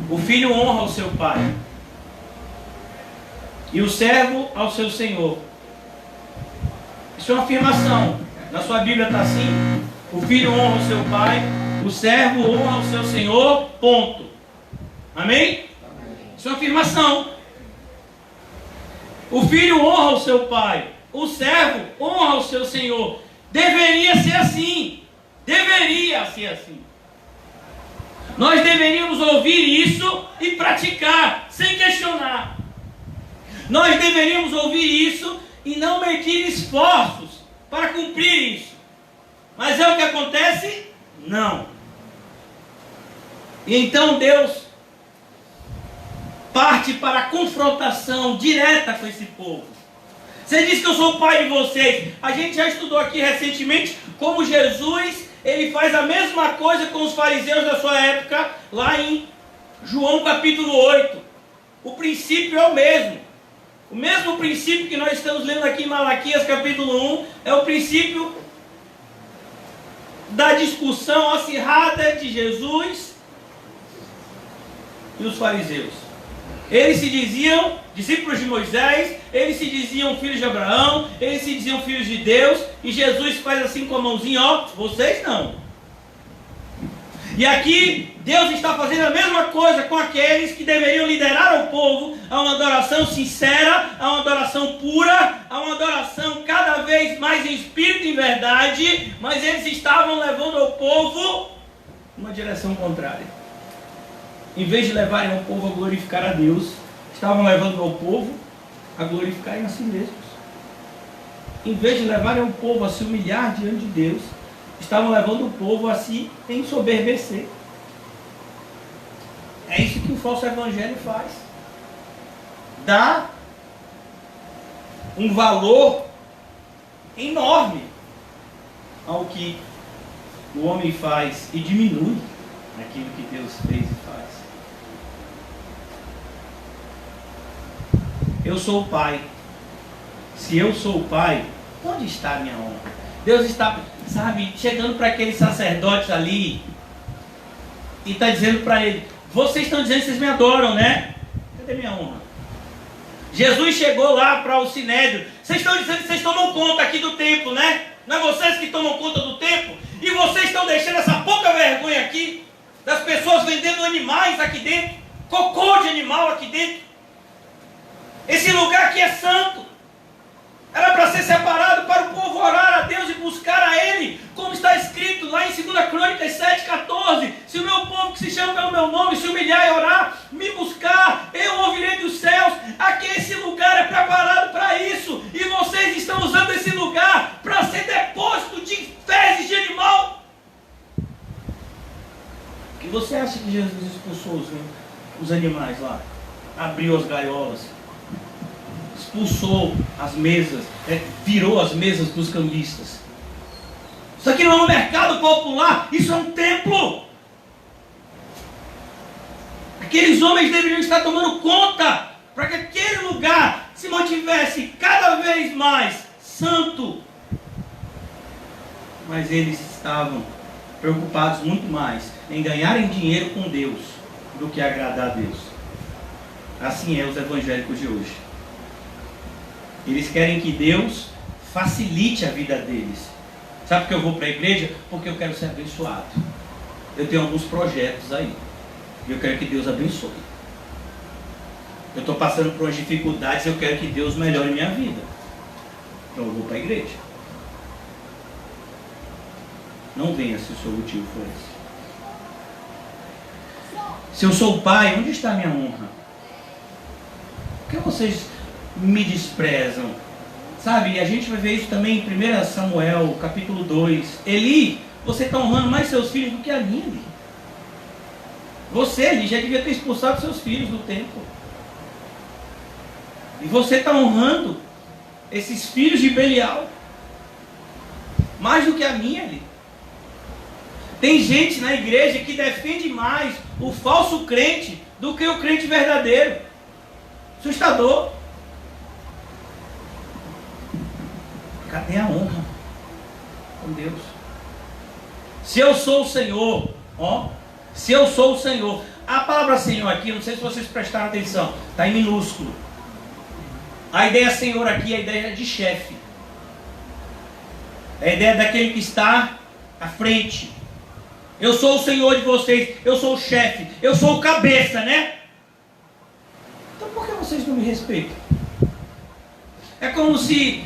o filho honra o seu pai, e o servo ao seu senhor. Isso é uma afirmação. Na sua Bíblia está assim: o filho honra o seu pai, o servo honra o seu senhor, ponto. Amém? Isso é uma afirmação. O filho honra o seu pai, o servo honra o seu senhor. Deveria ser assim. Deveria ser assim. Nós deveríamos ouvir isso e praticar, sem questionar. Nós deveríamos ouvir isso e não medir esforços para cumprir isso. Mas é o que acontece? Não. E então Deus parte para a confrontação direta com esse povo. Você diz que eu sou o pai de vocês. A gente já estudou aqui recentemente como Jesus, ele faz a mesma coisa com os fariseus da sua época, lá em João capítulo 8. O princípio é o mesmo. O mesmo princípio que nós estamos lendo aqui em Malaquias capítulo 1, é o princípio da discussão acirrada de Jesus e os fariseus. Eles se diziam discípulos de Moisés, eles se diziam filhos de Abraão, eles se diziam filhos de Deus, e Jesus faz assim com a mãozinha, ó, vocês não. E aqui Deus está fazendo a mesma coisa com aqueles que deveriam liderar o povo a uma adoração sincera, a uma adoração pura, a uma adoração cada vez mais em espírito e em verdade, mas eles estavam levando o povo numa direção contrária. Em vez de levarem o povo a glorificar a Deus, estavam levando o povo a glorificarem a si mesmos. Em vez de levarem o povo a se humilhar diante de Deus, estavam levando o povo a se ensoberbecer. É isso que o falso evangelho faz. Dá um valor enorme ao que o homem faz e diminui aquilo que Deus fez e faz. Eu sou o pai. Se eu sou o pai, onde está a minha honra? Deus está, chegando para aqueles sacerdotes ali e está dizendo para ele: vocês estão dizendo que vocês me adoram, né? Cadê minha honra? Jesus chegou lá para o Sinédrio. Vocês estão dizendo que vocês tomam conta aqui do templo, né? Não é vocês que tomam conta do templo? E vocês estão deixando essa pouca vergonha aqui, das pessoas vendendo animais aqui dentro, cocô de animal aqui dentro. Esse lugar aqui é santo. Era para ser separado para o povo orar a Deus e buscar a Ele, como está escrito lá em 2 Crônicas 7,14. Se o meu povo que se chama pelo meu nome se humilhar e orar, me buscar, eu ouvirei dos céus. Aqui esse lugar é preparado para isso, e vocês estão usando esse lugar para ser depósito de fezes de animal. E você acha que Jesus expulsou os animais lá? Abriu as gaiolas, expulsou as mesas, virou as mesas dos cambistas. Isso aqui não é um mercado popular, isso é um templo. Aqueles homens deveriam estar tomando conta para que aquele lugar se mantivesse cada vez mais santo. Mas eles estavam preocupados muito mais em ganharem dinheiro com Deus do que agradar a Deus. Assim é os evangélicos de hoje. Eles querem que Deus facilite a vida deles. Sabe por que eu vou para a igreja? Porque eu quero ser abençoado. Eu tenho alguns projetos aí, e eu quero que Deus abençoe. Eu estou passando por umas dificuldades, eu quero que Deus melhore minha vida. Então eu vou para a igreja. Não venha se o seu motivo for esse. Se eu sou o pai, onde está a minha honra? Por que vocês me desprezam? Sabe, a gente vai ver isso também em 1 Samuel, capítulo 2. Eli, você está honrando mais seus filhos do que a mim, Eli. Você, Eli, já devia ter expulsado seus filhos do templo. E você está honrando esses filhos de Belial. mais do que a minha ali. Tem gente na igreja que defende mais o falso crente do que o crente verdadeiro. Assustador. Cadê a honra com Deus? Se eu sou o Senhor, ó, se eu sou o Senhor, a palavra Senhor aqui, não sei se vocês prestaram atenção, está em minúsculo. A ideia Senhor aqui é a ideia de chefe. É a ideia daquele que está à frente. Eu sou o Senhor de vocês, eu sou o chefe, eu sou o cabeça, né? Então por que vocês não me respeitam? É como se,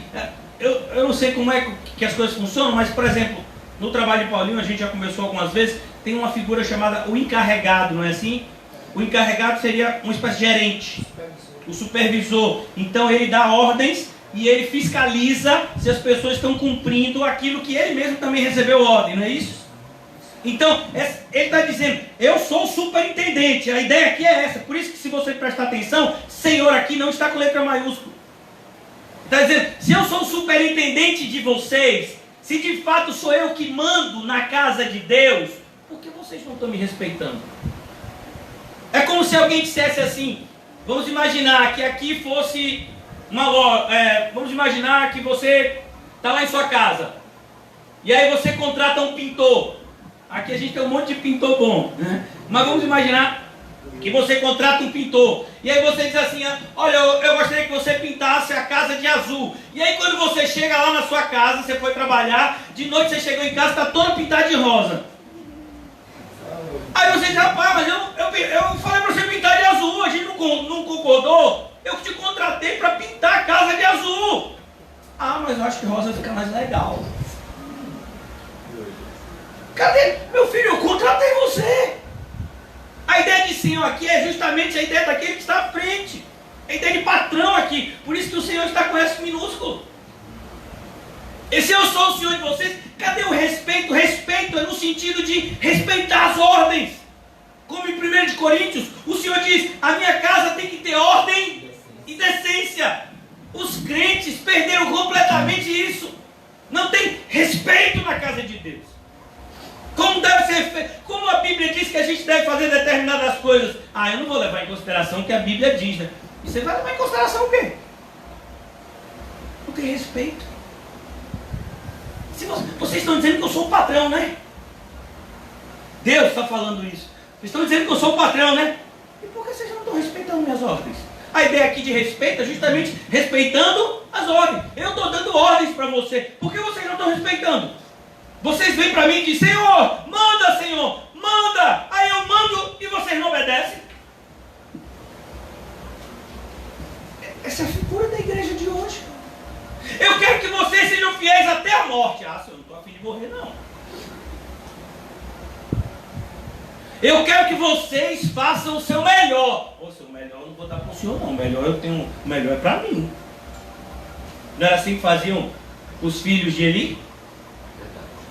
eu não sei como é que as coisas funcionam, mas por exemplo, no trabalho de Paulinho, a gente já conversou algumas vezes, tem uma figura chamada o encarregado, não é assim? O encarregado seria uma espécie de gerente, o supervisor. Então ele dá ordens e ele fiscaliza se as pessoas estão cumprindo aquilo que ele mesmo também recebeu ordem, não é isso? Então, ele está dizendo, eu sou o superintendente, a ideia aqui é essa. Por isso que se você prestar atenção, Senhor aqui não está com letra maiúscula. Está dizendo, se eu sou o superintendente de vocês, se de fato sou eu que mando na casa de Deus, por que vocês não estão me respeitando? É como se alguém dissesse assim, vamos imaginar que aqui fosse uma loja, vamos imaginar que você está lá em sua casa, e aí você contrata um pintor. Aqui a gente tem um monte de pintor bom, né? Mas vamos imaginar que você contrata um pintor. E aí você diz assim, olha, eu gostaria que você pintasse a casa de azul. E aí quando você chega lá na sua casa, você foi trabalhar, de noite você chegou em casa, está toda pintada de rosa. Aí você diz, rapaz, mas eu falei para você pintar de azul, a gente não concordou. Eu te contratei para pintar a casa de azul. Ah, mas eu acho que rosa fica mais legal. Cadê? Meu filho, eu contratei você. A ideia de Senhor aqui é justamente a ideia daquele que está à frente. A ideia de patrão aqui. Por isso que o Senhor está com S minúsculo. E se eu sou o Senhor de vocês, cadê o respeito? Respeito é no sentido de respeitar as ordens. Como em 1 Coríntios, o Senhor diz, a minha casa tem que ter ordem e decência. Os crentes perderam completamente isso. Não tem respeito na casa de Deus. Como deve ser feito? Como a Bíblia diz que a gente deve fazer determinadas coisas? Ah, eu não vou levar em consideração o que a Bíblia diz, né? E você vai levar em consideração o quê? Não tem respeito. Vocês estão dizendo que eu sou o patrão, né? Deus está falando isso. Vocês estão dizendo que eu sou o patrão, né? E por que vocês não estão respeitando minhas ordens? A ideia aqui de respeito é justamente respeitando as ordens. Eu estou dando ordens para você. Por que vocês não estão respeitando? Vocês vêm para mim e dizem, Senhor, manda. Aí eu mando e vocês não obedecem. Essa é a figura da igreja de hoje. Eu quero que vocês sejam fiéis até a morte. Ah, senhor, eu não estou a fim de morrer, não. Eu quero que vocês façam o seu melhor. O seu melhor eu não vou dar para o senhor, não. O melhor é para mim. Não era assim que faziam os filhos de Eli?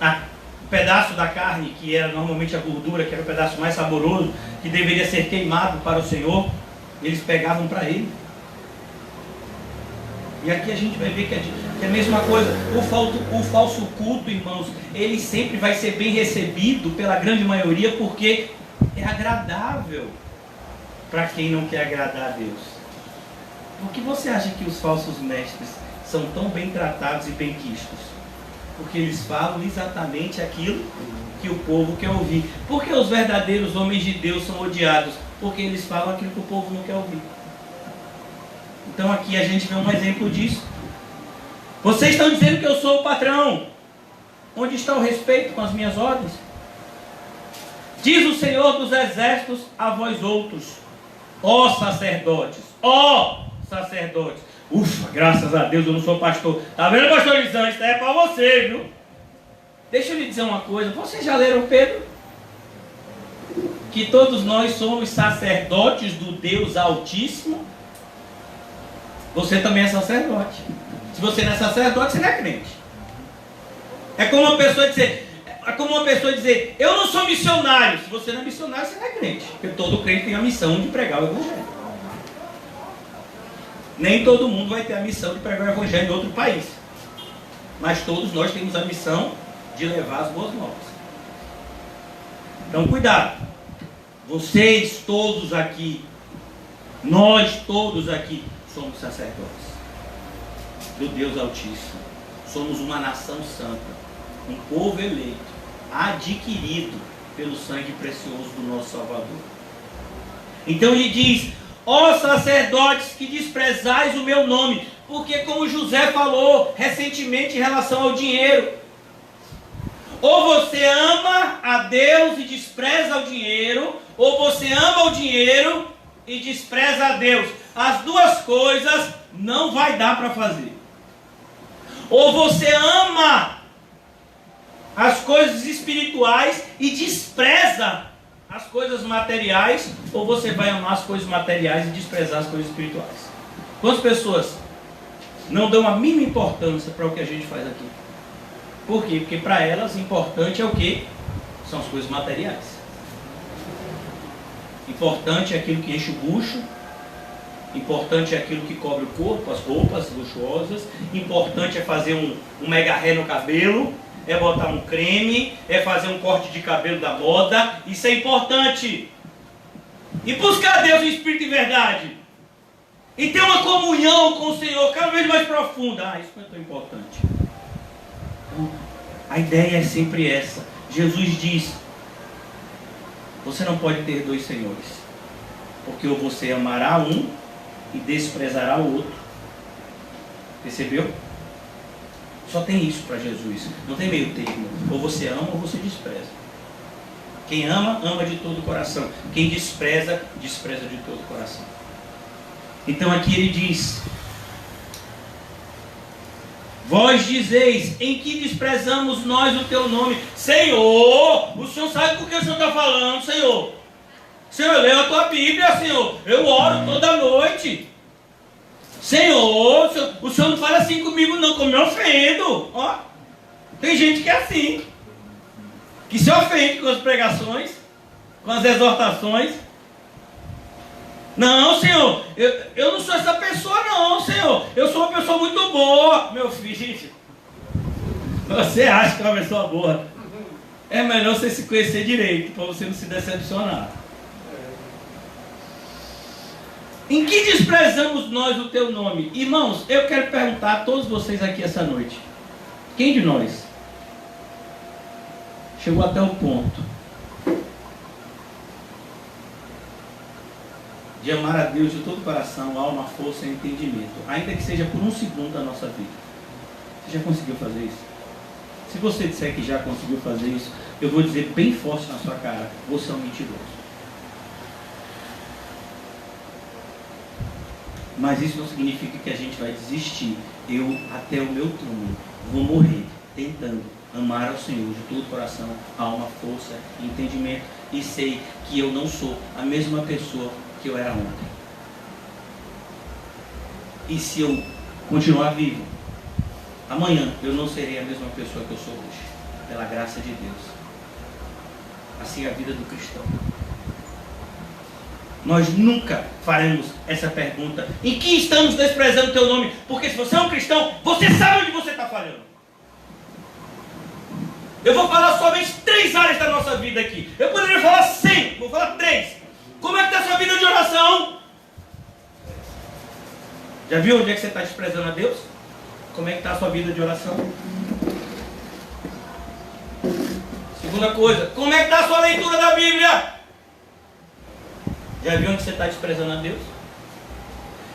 Um pedaço da carne, que era normalmente a gordura, que era o pedaço mais saboroso, que deveria ser queimado para o Senhor, eles pegavam para ele. E aqui a gente vai ver que é a mesma coisa. O falso culto, irmãos, ele sempre vai ser bem recebido pela grande maioria, porque é agradável para quem não quer agradar a Deus. Por que você acha que os falsos mestres são tão bem tratados e bem quistos? Porque eles falam exatamente aquilo que o povo quer ouvir. Por que os verdadeiros homens de Deus são odiados? Porque eles falam aquilo que o povo não quer ouvir. Então aqui a gente vê um exemplo disso. Vocês estão dizendo que eu sou o patrão. Onde está o respeito com as minhas ordens? Diz o Senhor dos Exércitos a vós outros, ó sacerdotes, Ufa, graças a Deus eu não sou pastor. Tá vendo, pastor Lisão? Isso é para você, viu? Deixa eu lhe dizer uma coisa. Vocês já leram Pedro? Que todos nós somos sacerdotes do Deus Altíssimo. Você também é sacerdote. Se você não é sacerdote, você não é crente. É como uma pessoa dizer, eu não sou missionário. Se você não é missionário, você não é crente. Porque todo crente tem a missão de pregar o Evangelho. Nem todo mundo vai ter a missão de pregar o Evangelho em outro país. Mas todos nós temos a missão de levar as boas novas. Então cuidado. Vocês todos aqui, nós todos aqui, somos sacerdotes do Deus Altíssimo. Somos uma nação santa, um povo eleito, adquirido pelo sangue precioso do nosso Salvador. Então ele diz: ó sacerdotes que desprezais o meu nome, porque como José falou recentemente em relação ao dinheiro, ou você ama a Deus e despreza o dinheiro, ou você ama o dinheiro e despreza a Deus. As duas coisas não vai dar para fazer. Ou você ama as coisas espirituais e despreza as coisas materiais, ou você vai amar as coisas materiais e desprezar as coisas espirituais. Quantas pessoas não dão a mínima importância para o que a gente faz aqui? Por quê? Porque para elas importante é o quê? São as coisas materiais. Importante é aquilo que enche o bucho. Importante é aquilo que cobre o corpo, as roupas luxuosas. Importante é fazer um mega ré no cabelo. É botar um creme. É fazer um corte de cabelo da moda. Isso é importante. E buscar Deus em espírito e verdade. E ter uma comunhão com o Senhor cada vez mais profunda. Isso não é tão importante. Então, a ideia é sempre essa. Jesus diz: você não pode ter dois senhores. Porque ou você amará um e desprezará o outro. Percebeu? Só tem isso para Jesus. Não tem meio termo. Ou você ama ou você despreza. Quem ama, ama de todo o coração. Quem despreza, despreza de todo o coração. Então aqui ele diz: vós dizeis, em que desprezamos nós o teu nome? Senhor, o Senhor sabe por que o Senhor está falando, Senhor. Senhor, eu leio a tua Bíblia, Senhor. Eu oro toda noite. Senhor, o Senhor não fala assim comigo não, como eu me ofendo. Ó, tem gente que é assim, que se ofende com as pregações, com as exortações. Não, Senhor, eu não sou essa pessoa não, Senhor. Eu sou uma pessoa muito boa. Meu filho, você acha que é uma pessoa boa? É melhor você se conhecer direito, para você não se decepcionar. Em que desprezamos nós o teu nome? Irmãos, eu quero perguntar a todos vocês aqui essa noite: quem de nós chegou até o ponto de amar a Deus de todo o coração, alma, força e entendimento, ainda que seja por um segundo da nossa vida? Você já conseguiu fazer isso? Se você disser que já conseguiu fazer isso, eu vou dizer bem forte na sua cara: você é um mentiroso. Mas isso não significa que a gente vai desistir. Eu, até o meu túmulo, vou morrer tentando amar ao Senhor de todo o coração, alma, força e entendimento. E sei que eu não sou a mesma pessoa que eu era ontem. E se eu continuar vivo, amanhã eu não serei a mesma pessoa que eu sou hoje, pela graça de Deus. Assim é a vida do cristão. Nós nunca faremos essa pergunta: em que estamos desprezando o teu nome? Porque se você é um cristão, você sabe onde você está falhando. Eu vou falar somente 3 áreas da nossa vida aqui. Eu poderia falar 100, vou falar 3. Como é que está a sua vida de oração? Já viu onde é que você está desprezando a Deus? Como é que está a sua vida de oração? Segunda coisa: como é que está a sua leitura da Bíblia? Já viu onde você está desprezando a Deus?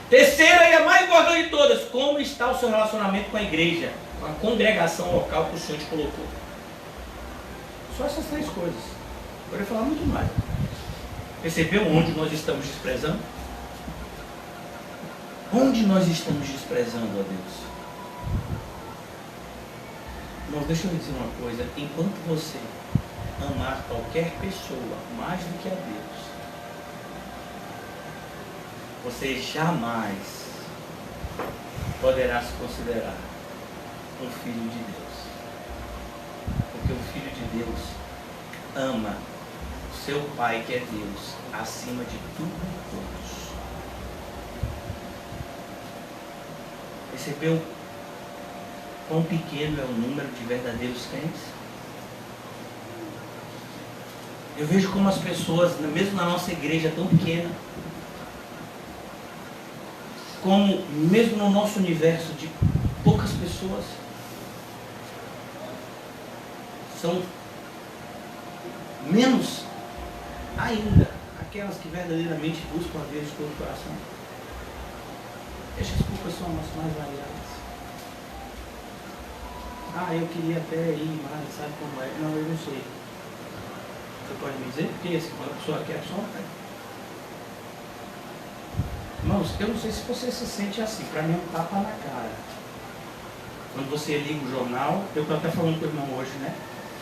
Terceira e a mais importante de todas: como está o seu relacionamento com a igreja, com a congregação local que o Senhor te colocou? Só essas 3 coisas. Eu poderia falar muito mais. Percebeu onde nós estamos desprezando? Onde nós estamos desprezando a Deus? Irmãos, deixa eu dizer uma coisa: enquanto você amar qualquer pessoa mais do que a Deus, você jamais poderá se considerar um filho de Deus. Porque o filho de Deus ama o seu Pai, que é Deus, acima de tudo e todos. Percebeu? quão pequeno é o número de verdadeiros crentes? Eu vejo como as pessoas, mesmo na nossa igreja tão pequena, como mesmo no nosso universo de poucas pessoas, são menos ainda aquelas que verdadeiramente buscam a Deus de todo o coração. Acho que as poucas são as mais variadas. Eu queria até ir mais, sabe como é? Não, eu não sei. Você pode me dizer? Porque assim, quando a pessoa quer, a pessoa vai. Irmãos, eu não sei se você se sente assim, para mim é um tapa na cara. Quando você liga o jornal, eu estou até falando com o irmão hoje, né?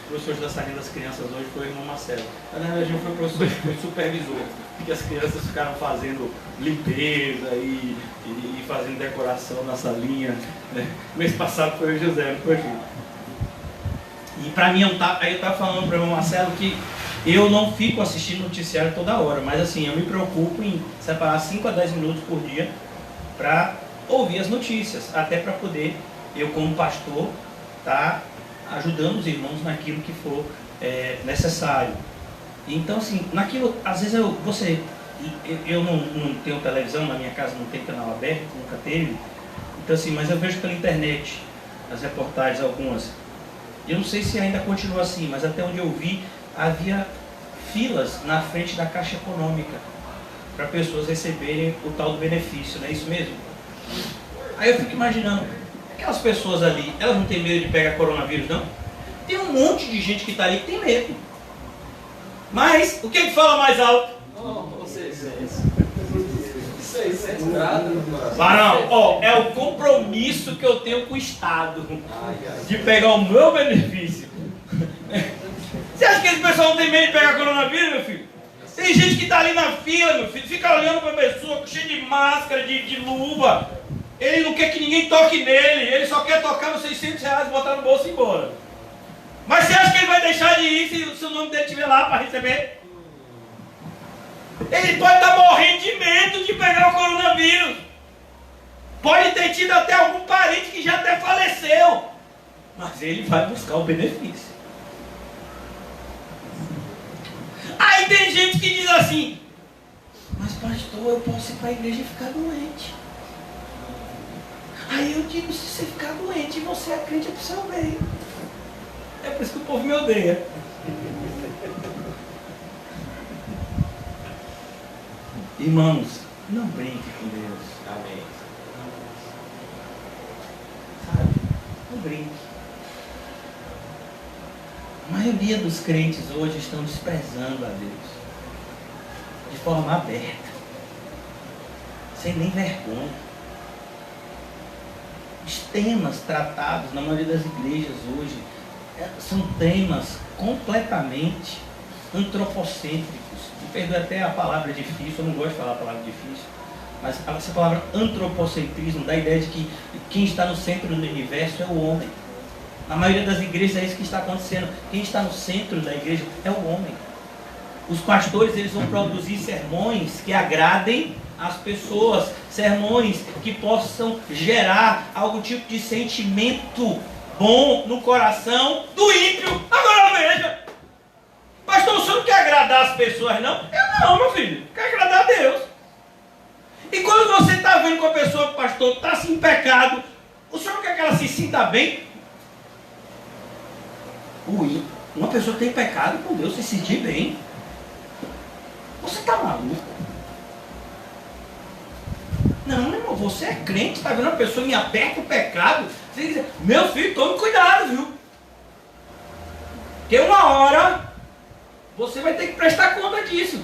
O professor da salinha das crianças hoje foi o irmão Marcelo. Na verdade, foi o professor que foi supervisor, porque as crianças ficaram fazendo limpeza e fazendo decoração na salinha. Né? Mês passado foi o José, não foi, filho? E para mim é um tapa. Aí eu estava falando para o irmão Marcelo que eu não fico assistindo noticiário toda hora, mas assim, eu me preocupo em separar 5 a 10 minutos por dia para ouvir as notícias, até para poder, eu como pastor, tá ajudando os irmãos naquilo que for necessário. Então assim, naquilo, às vezes eu não tenho televisão, na minha casa não tem canal aberto, nunca teve, então assim, mas eu vejo pela internet as reportagens, algumas. Eu não sei se ainda continua assim, mas até onde eu vi, havia filas na frente da Caixa Econômica para pessoas receberem o tal do benefício, não é isso mesmo? Aí eu fico imaginando, aquelas pessoas ali, elas não têm medo de pegar coronavírus, não? Tem um monte de gente que está ali que tem medo. Mas, o que fala mais alto? Isso é estrada, Barão, é o compromisso que eu tenho com o Estado de pegar o meu benefício. Você acha que esse pessoal não tem medo de pegar coronavírus, meu filho? Tem gente que está ali na fila, meu filho, fica olhando para a pessoa cheia de máscara, de luva. Ele não quer que ninguém toque nele, ele só quer tocar nos R$600, botar no bolso e ir embora. Mas você acha que ele vai deixar de ir se o nome dele estiver lá para receber? Ele pode estar morrendo de medo de pegar o coronavírus. Pode ter tido até algum parente que já até faleceu. Mas ele vai buscar o benefício. Aí tem gente que diz assim: mas pastor, eu posso ir para a igreja e ficar doente. Aí eu digo, se você ficar doente, você é crente para o seu bem. É por isso que o povo me odeia. Irmãos, não brinque com Deus. Amém. Sabe? Não brinque. A maioria dos crentes hoje estão desprezando a Deus de forma aberta, sem nem vergonha. Os temas tratados na maioria das igrejas hoje são temas completamente antropocêntricos. Me perdoe até a palavra difícil, eu não gosto de falar a palavra difícil, mas essa palavra antropocentrismo dá a ideia de que quem está no centro do universo é o homem. Na maioria das igrejas é isso que está acontecendo. Quem está no centro da igreja é o homem. Os pastores, eles vão produzir sermões que agradem as pessoas, sermões que possam gerar algum tipo de sentimento bom no coração do ímpio. Agora veja, pastor, o senhor não quer agradar as pessoas, não? Eu não, meu filho, quero agradar a Deus. E quando você está vendo com a pessoa, pastor, está assim em pecado, o senhor não quer que ela se sinta bem? Uma pessoa que tem pecado com Deus se sentir bem. Você está maluco? Não, irmão, você é crente, está vendo uma pessoa em aberto pecado, você diz, meu filho, tome cuidado, viu? Porque uma hora você vai ter que prestar conta disso.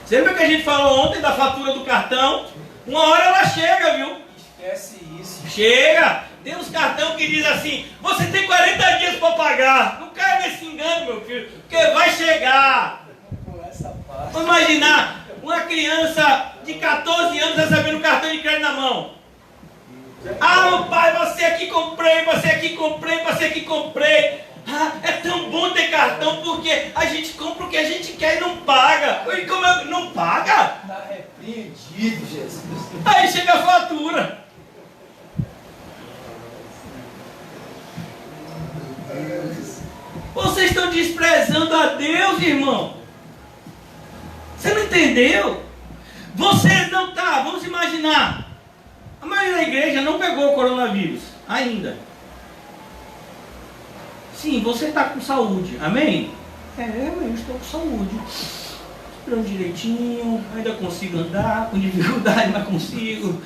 Você lembra que a gente falou ontem da fatura do cartão? Uma hora ela chega, viu? Esquece isso. Chega! Tem uns cartão que diz assim, você tem 40 dias para pagar. Não caia nesse engano, meu filho, porque vai chegar. Vamos imaginar uma criança de 14 anos recebendo um cartão de crédito na mão. Ah, pai, você aqui comprei, você aqui comprei, você aqui comprei. Ah, é tão bom ter cartão porque a gente compra o que a gente quer e não paga. E como não paga? Está repreendido, Jesus. Aí chega a fatura. Vocês estão desprezando a Deus, irmão. Você não entendeu? Você não está, vamos imaginar. A maioria da igreja não pegou o coronavírus ainda. Sim, você está com saúde, amém? Eu estou com saúde. Esperando direitinho, ainda consigo andar, com dificuldade, mas consigo.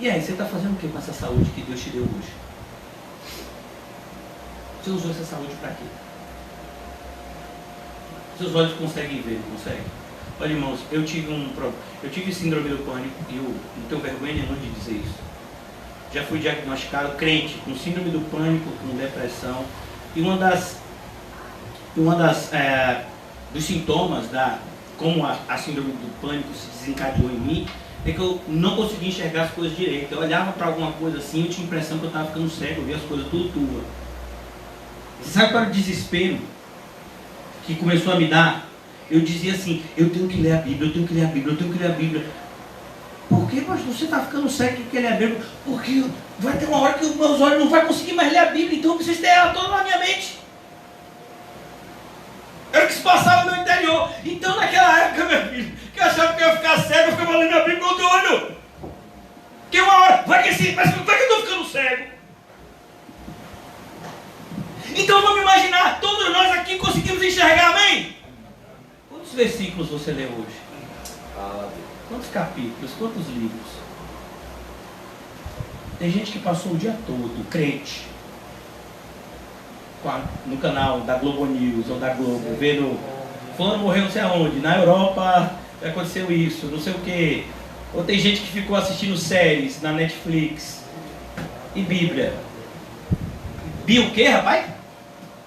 E aí, você está fazendo o que com essa saúde que Deus te deu hoje? Você usou essa saúde para quê? Seus olhos conseguem ver, não conseguem? Olha, irmãos, eu tive síndrome do pânico e eu não tenho vergonha nenhuma de dizer isso. Já fui diagnosticado crente com síndrome do pânico, com depressão. E dos sintomas como a síndrome do pânico se desencadeou em mim, é que eu não conseguia enxergar as coisas direito. Eu olhava para alguma coisa assim, eu tinha a impressão que eu estava ficando cego, eu via as coisas tudo turva. Você sabe qual era o desespero que começou a me dar? Eu dizia assim, eu tenho que ler a Bíblia, eu tenho que ler a Bíblia, eu tenho que ler a Bíblia. Por que, pastor, você está ficando cego que quer ler a Bíblia? Porque vai ter uma hora que os meus olhos não vão conseguir mais ler a Bíblia, então eu preciso ter ela toda na minha mente. Era o que se passava no meu interior. Então naquela época, meu filho, que eu achava que eu ia ficar cego, eu ficava lendo a Bíblia com doido. Que uma hora, vai que assim, mas vai que eu estou ficando cego. Então vamos imaginar, todos nós aqui conseguimos enxergar, amém? Quantos versículos você leu hoje? Quantos capítulos? Quantos livros? Tem gente que passou o dia todo, crente, no canal da Globo News ou da Globo, vendo fulano morreu não sei aonde, na Europa aconteceu isso, não sei o que. Ou tem gente que ficou assistindo séries na Netflix. E Bíblia? Bíblia o que, rapaz?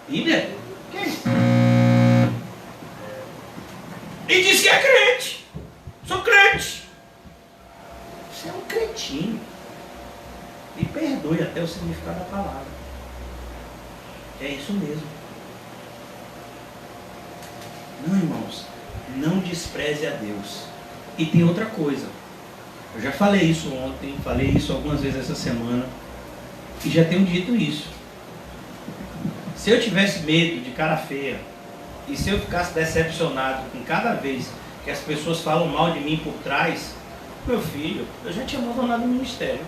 Bíblia? O que é isso? E diz que é crente. Sou crente. Você é um cretinho. Me perdoe até o significado da palavra. É isso mesmo. Não, irmãos, não despreze a Deus. E tem outra coisa. Eu já falei isso ontem, falei isso algumas vezes essa semana. E já tenho dito isso. Se eu tivesse medo de cara feia, e se eu ficasse decepcionado com cada vez que as pessoas falam mal de mim por trás, meu filho, eu já tinha abandonado o ministério.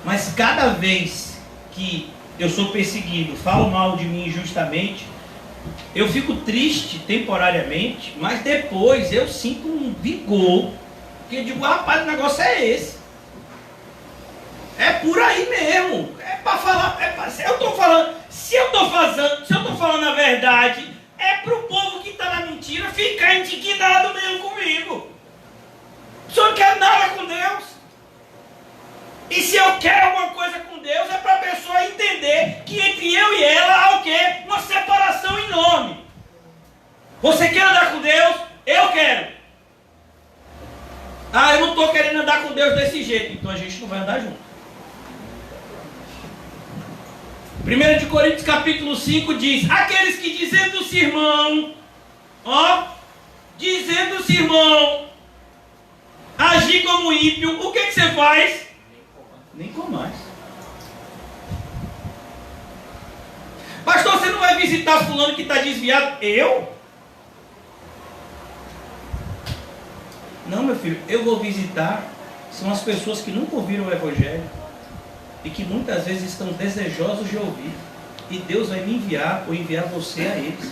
Mas cada vez que eu sou perseguido, falam mal de mim injustamente, eu fico triste temporariamente, mas depois eu sinto um vigor, que eu digo, rapaz, o negócio é esse. É por aí mesmo. É para falar, se eu estou falando a verdade, é para o povo que está na mentira ficar indignado mesmo comigo. O senhor não quer nada com Deus. E se eu quero alguma coisa com Deus, é para a pessoa entender que entre eu e ela há o quê? Uma separação enorme. Você quer andar com Deus? Eu quero. Ah, eu não estou querendo andar com Deus desse jeito. Então a gente não vai andar junto. 1 Coríntios capítulo 5 diz, aqueles que dizendo-se irmão, dizendo-se irmão, agir como ímpio, o que você faz? Nem com mais. Pastor, você não vai visitar fulano que está desviado? Eu? Não, meu filho, eu vou visitar, são as pessoas que nunca ouviram o Evangelho e que muitas vezes estão desejosos de ouvir. E Deus vai me enviar ou enviar você a eles.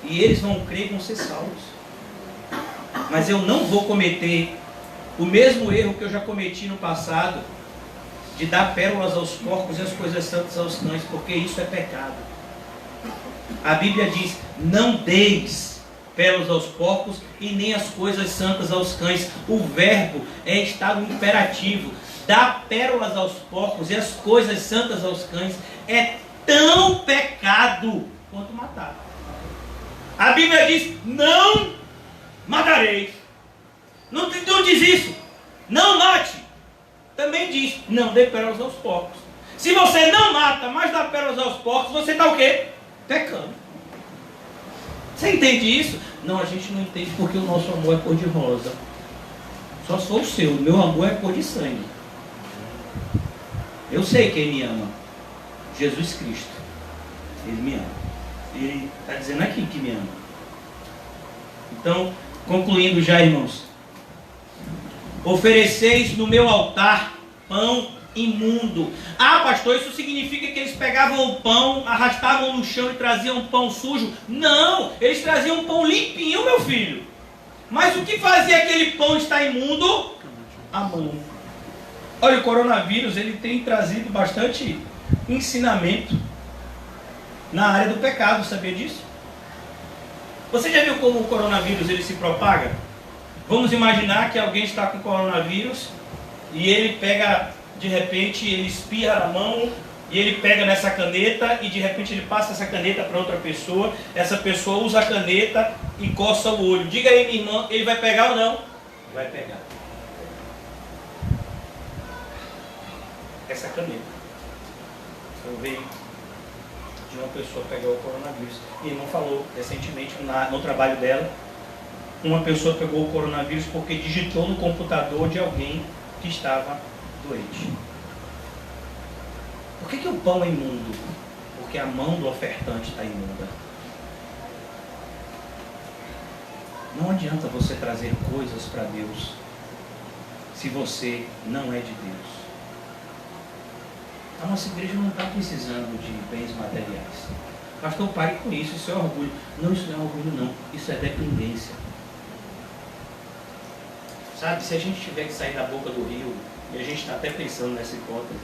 E eles vão crer e vão ser salvos. Mas eu não vou cometer o mesmo erro que eu já cometi no passado, de dar pérolas aos porcos e as coisas santas aos cães, porque isso é pecado. A Bíblia diz, não deis pérolas aos porcos e nem as coisas santas aos cães. O verbo é estado imperativo. Dar pérolas aos porcos e as coisas santas aos cães é tão pecado quanto matar. A Bíblia diz, não matareis. Não diz isso. Não mate. Também diz, não dê pérolas aos porcos. Se você não mata, mas dá pérolas aos porcos, você está o quê? Pecando. Você entende isso? Não, a gente não entende porque o nosso amor é cor de rosa. Só sou o seu. O meu amor é cor de sangue. Eu sei quem me ama. Jesus Cristo. Ele me ama. Ele está dizendo aqui que me ama. Então, concluindo já, irmãos. Ofereceis no meu altar pão imundo. Ah, pastor, isso significa que eles pegavam o pão, arrastavam no chão e traziam pão sujo? Não, eles traziam pão limpinho, meu filho. Mas o que fazia aquele pão estar imundo? A mão. Olha, o coronavírus, ele tem trazido bastante ensinamento na área do pecado, sabia disso? Você já viu como o coronavírus ele se propaga? Vamos imaginar que alguém está com coronavírus e ele pega, de repente, ele espirra na mão e ele pega nessa caneta e de repente ele passa essa caneta para outra pessoa. Essa pessoa usa a caneta e coça o olho. Diga aí, minha irmã, ele vai pegar ou não? Vai pegar. Essa caneta. Eu vi de uma pessoa pegar o coronavírus. Minha irmã falou recentemente no trabalho dela, uma pessoa pegou o coronavírus porque digitou no computador de alguém que estava doente. Por que o pão é imundo? Porque a mão do ofertante está imunda. Não adianta você trazer coisas para Deus se você não é de Deus. A nossa igreja não está precisando de bens materiais. Pastor, pare com isso, isso é orgulho. Não, isso não é orgulho não, isso é dependência. Sabe, se a gente tiver que sair da boca do rio, e a gente está até pensando nessa hipótese,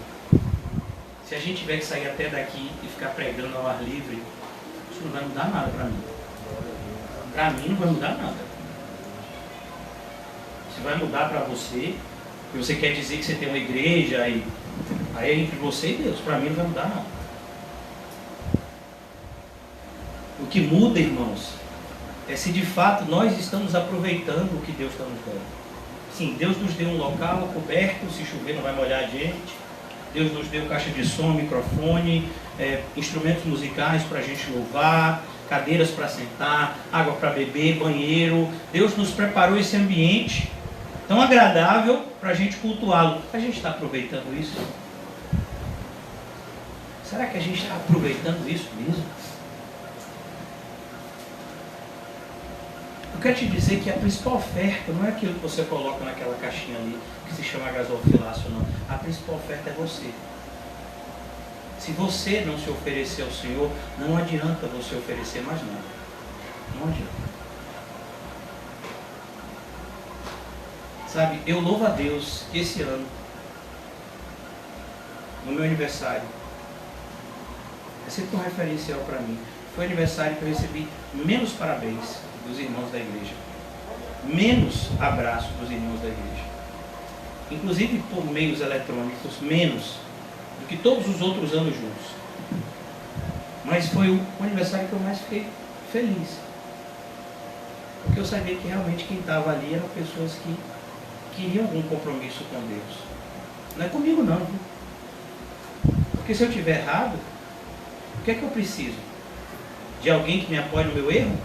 se a gente tiver que sair até daqui e ficar pregando ao ar livre, isso não vai mudar nada para mim. Para mim não vai mudar nada. Se vai mudar para você, e você quer dizer que você tem uma igreja, aí é entre você e Deus. Para mim não vai mudar nada. O que muda, irmãos, é se de fato nós estamos aproveitando o que Deus está nos dando. Sim, Deus nos deu um local coberto, se chover não vai molhar a gente. Deus nos deu caixa de som, microfone, instrumentos musicais para a gente louvar, cadeiras para sentar, água para beber, banheiro. Deus nos preparou esse ambiente tão agradável para a gente cultuá-lo. A gente está aproveitando isso? Será que a gente está aproveitando isso mesmo? Eu quero te dizer que a principal oferta não é aquilo que você coloca naquela caixinha ali, que se chama gasofilácio, não. A principal oferta é você. Se você não se oferecer ao Senhor, não adianta você oferecer mais nada. Não adianta. Sabe, eu louvo a Deus que esse ano, no meu aniversário, é sempre um referencial para mim. Foi o aniversário que eu recebi menos parabéns dos irmãos da igreja, menos abraço dos irmãos da igreja, inclusive por meios eletrônicos, menos do que todos os outros anos juntos. Mas foi o aniversário que eu mais fiquei feliz, porque eu sabia que realmente quem estava ali eram pessoas que queriam algum compromisso com Deus. Não é comigo não, viu? Porque se eu estiver errado, o que é que eu preciso? De alguém que me apoie no meu erro?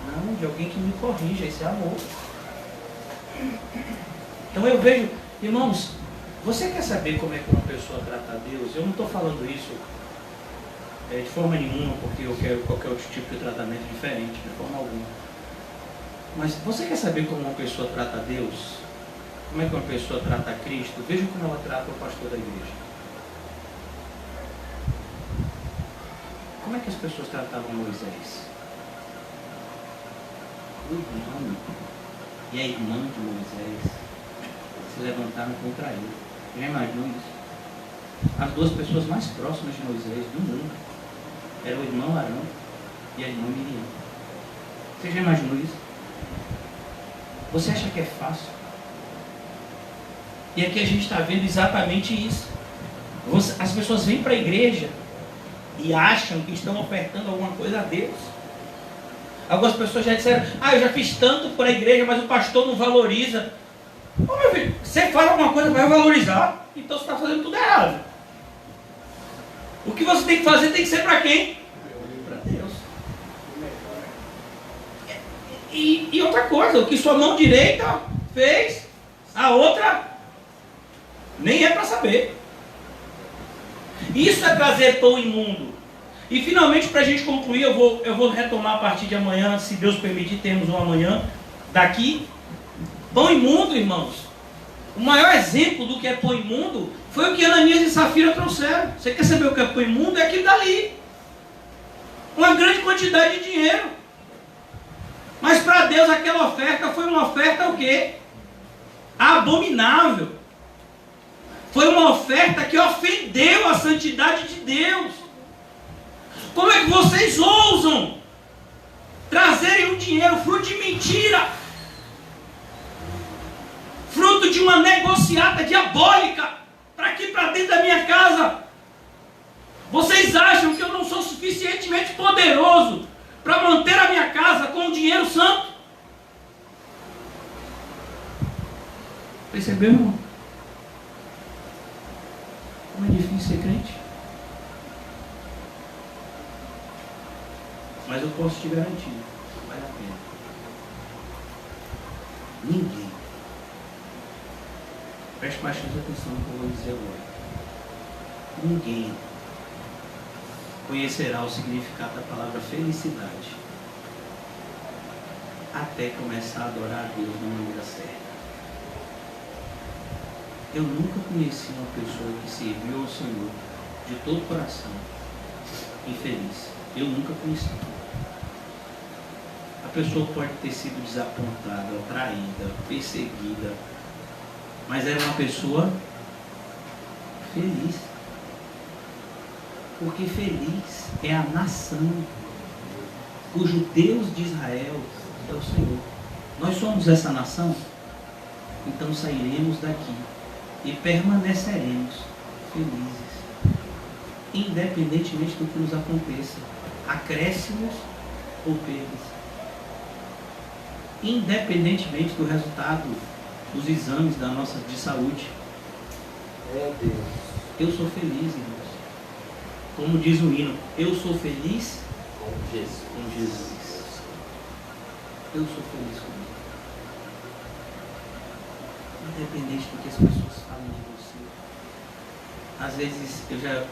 Não, de alguém que me corrija, esse é amor. Então eu vejo, irmãos, você quer saber como é que uma pessoa trata a Deus? Eu não estou falando isso de forma nenhuma, porque eu quero qualquer outro tipo de tratamento diferente, de forma alguma. Mas você quer saber como uma pessoa trata a Deus? Como é que uma pessoa trata a Cristo? Veja como ela trata o pastor da igreja. Como é que as pessoas tratavam Moisés? O irmão e a irmã de Moisés se levantaram contra ele. Já imaginou isso? As duas pessoas mais próximas de Moisés do mundo eram o irmão Arão e a irmã Miriam. Você já imaginou isso? Você acha que é fácil? E aqui a gente está vendo exatamente isso. As pessoas vêm para a igreja e acham que estão ofertando alguma coisa a Deus. Algumas pessoas já disseram, eu já fiz tanto para a igreja, mas o pastor não valoriza. Ô meu filho, você fala alguma coisa para valorizar, então você está fazendo tudo errado. O que você tem que fazer tem que ser para quem? Para Deus. E outra coisa, o que sua mão direita fez, a outra nem é para saber. Isso é trazer pão imundo. E finalmente, para a gente concluir, eu vou retomar a partir de amanhã, se Deus permitir, temos um amanhã daqui. Pão imundo, irmãos. O maior exemplo do que é pão imundo foi o que Ananias e Safira trouxeram. Você quer saber o que é pão imundo? É aquilo dali. Uma grande quantidade de dinheiro. Mas para Deus aquela oferta foi uma oferta o quê? Abominável. Foi uma oferta que ofendeu a santidade de Deus. Como é que vocês ousam trazerem um dinheiro fruto de mentira? Fruto de uma negociata diabólica para aqui, para dentro da minha casa. Vocês acham que eu não sou suficientemente poderoso para manter a minha casa com o dinheiro santo? Percebeu, irmão? Como é difícil ser crente? Mas eu posso te garantir, vale a pena. Ninguém, preste bastante atenção no que eu vou dizer agora, ninguém conhecerá o significado da palavra felicidade até começar a adorar a Deus da maneira certa. Eu nunca conheci uma pessoa que serviu ao Senhor de todo o coração infeliz. Eu nunca conheci. A pessoa pode ter sido desapontada, traída, perseguida, mas era uma pessoa feliz. Porque feliz é a nação cujo Deus de Israel é o Senhor. Nós somos essa nação, então sairemos daqui e permaneceremos felizes, independentemente do que nos aconteça, acréscimos ou perdas, independentemente do resultado dos exames de saúde. Meu Deus. Eu sou feliz, irmãos. Como diz o hino, eu sou feliz Com Jesus. com Jesus. Eu sou feliz comigo. Independente do que as pessoas falam de você. Às vezes eu já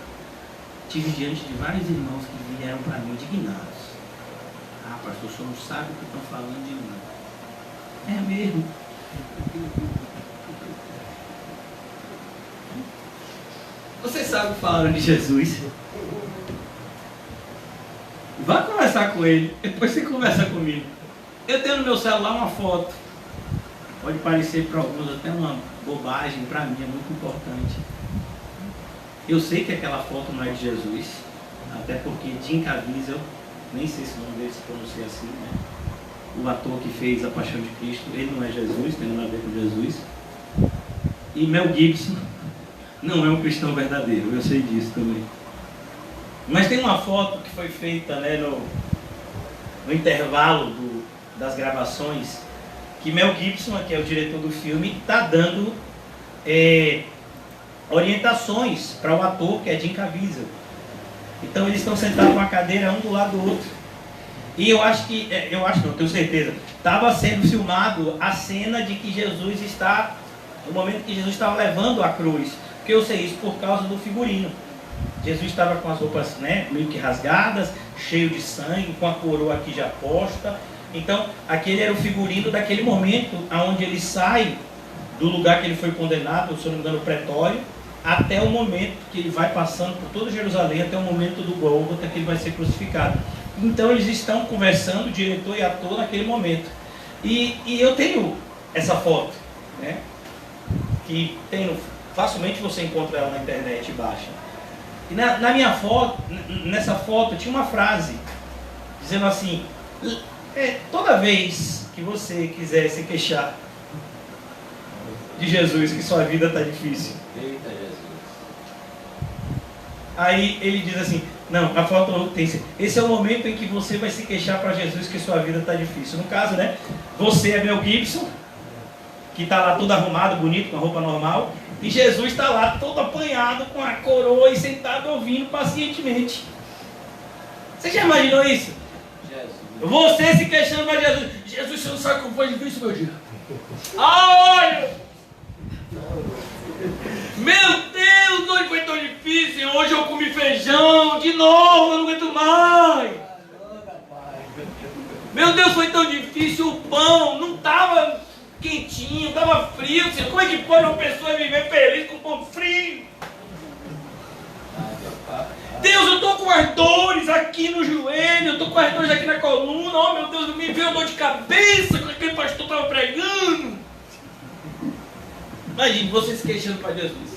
tive diante de vários irmãos que vieram para mim indignados. Ah, pastor, o senhor não sabe o que estão falando de mim. É mesmo. Você sabe o que falaram de Jesus? Vá conversar com ele, depois você conversa comigo. Eu tenho no meu celular uma foto. Pode parecer para alguns até uma bobagem, para mim é muito importante. Eu sei que aquela foto não é de Jesus, até porque Jim Caviezel, nem sei se o nome dele se pronuncia assim, né? O ator que fez A Paixão de Cristo, ele não é Jesus, tem nada a ver com Jesus. E Mel Gibson não é um cristão verdadeiro, eu sei disso também. Mas tem uma foto que foi feita, né, no intervalo das gravações, que Mel Gibson, que é o diretor do filme, está dando orientações para o ator, que é Jim Caviezel. Então eles estão sentados numa cadeira, um do lado do outro. E eu acho não, tenho certeza, estava sendo filmado a cena de que Jesus está, no momento que Jesus estava levando a cruz. Porque eu sei isso por causa do figurino. Jesus estava com as roupas, né, meio que rasgadas, cheio de sangue, com a coroa aqui já posta. Então, aquele era o figurino daquele momento, onde ele sai do lugar que ele foi condenado, se eu não me engano, o pretório, até o momento que ele vai passando por toda Jerusalém, até o momento do Gólgota, que ele vai ser crucificado. Então, eles estão conversando, diretor e ator, naquele momento. E eu tenho essa foto, né, que facilmente você encontra ela na internet e baixa. E na minha foto, nessa foto, tinha uma frase dizendo assim: toda vez que você quiser se queixar de Jesus, que sua vida está difícil. Eita, Jesus. Aí ele diz assim: não, a foto tem. Esse é o momento em que você vai se queixar para Jesus que sua vida está difícil. No caso, né? Você é Mel Gibson, que está lá todo arrumado, bonito, com a roupa normal. E Jesus está lá todo apanhado, com a coroa e sentado ouvindo pacientemente. Você já imaginou isso? Jesus. Você se queixando para Jesus. Jesus, você não sabe como foi difícil meu dia. Olha! Meu Deus, hoje foi tão difícil. Hoje eu comi feijão, de novo, eu não aguento mais. Meu Deus, foi tão difícil, o pão não estava quentinho, estava frio. Como é que pode uma pessoa viver feliz com pão frio? Deus, eu estou com as dores aqui no joelho, eu estou com as dores aqui na coluna. Oh, meu Deus, me veio dor de cabeça com aquele pastor estava pregando. Imagine, você se queixando para Jesus.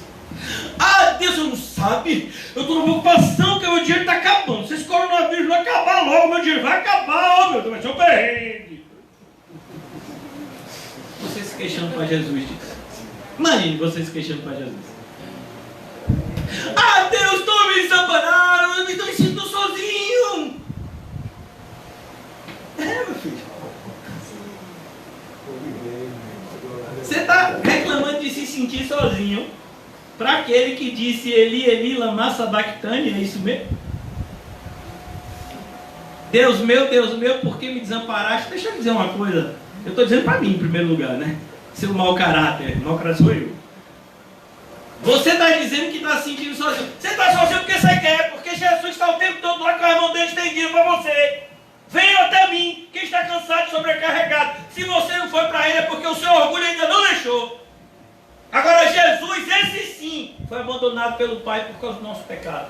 Ah, Deus, não sabe? Eu estou numa preocupação que o meu dinheiro está acabando. Se esse coronavírus não acabar logo, meu dinheiro vai acabar. Oh, meu Deus, vai ser um perrengue. Você se queixando para Jesus disso. Imagine você se queixando para Jesus. Ah, Deus, estou me desamparado, eu estou me sentindo sozinho. Meu filho. Você está reclamando de se sentir sozinho para aquele que disse Eli, Eli, lama sabachthani, é isso mesmo? Deus meu, por que me desamparaste? Deixa eu dizer uma coisa. Eu estou dizendo para mim em primeiro lugar, né? Seu mau caráter sou eu. Você está dizendo que está se sentindo sozinho. Você está sozinho porque você quer, porque Jesus está o tempo todo lá com a mão dele estendida para você. Venha até mim, quem está cansado e sobrecarregado. Se você não foi para ele é porque o seu orgulho ainda não deixou. Agora Jesus, esse sim, foi abandonado pelo Pai por causa do nosso pecado.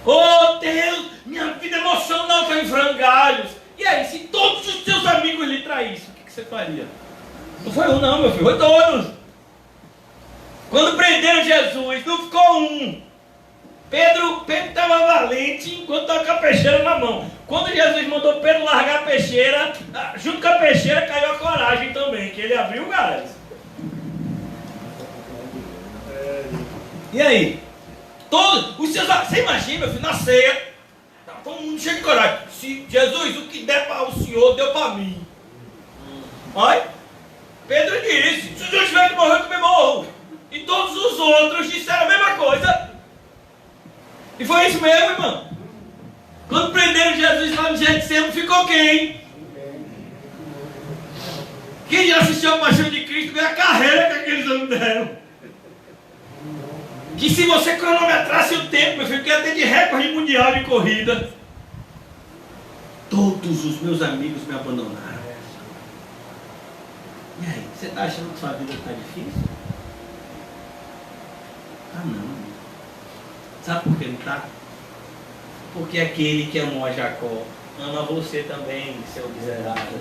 Oh Deus, minha vida emocional está em frangalhos. E aí, se todos os seus amigos lhe traíssem, o que você faria? Não foi um não, meu filho, foi todos. Quando prenderam Jesus, não ficou um. Pedro estava valente enquanto estava com a peixeira na mão. Quando Jesus mandou Pedro largar a peixeira, junto com a peixeira caiu a coragem também, que ele abriu o gás. E aí? Todos os seus... Você imagina, meu filho, na ceia, todo mundo cheio de coragem. Se Jesus, o que der para o Senhor, deu para mim. Olha, Pedro disse, se o Senhor tiver que morrer, eu também morro. E todos os outros disseram a mesma coisa. E foi isso mesmo, irmão. Quando prenderam Jesus lá no Getsemane, ficou quem? Quem já assistiu a Paixão de Cristo vê a carreira que aqueles homens deram. Que se você cronometrasse o tempo, meu filho, que ia ter de recorde mundial de corrida. Todos os meus amigos me abandonaram. E aí, você está achando que sua vida está difícil? Ah, não. Sabe por que não está? Porque aquele que amou a Jacó ama você também, seu miserável.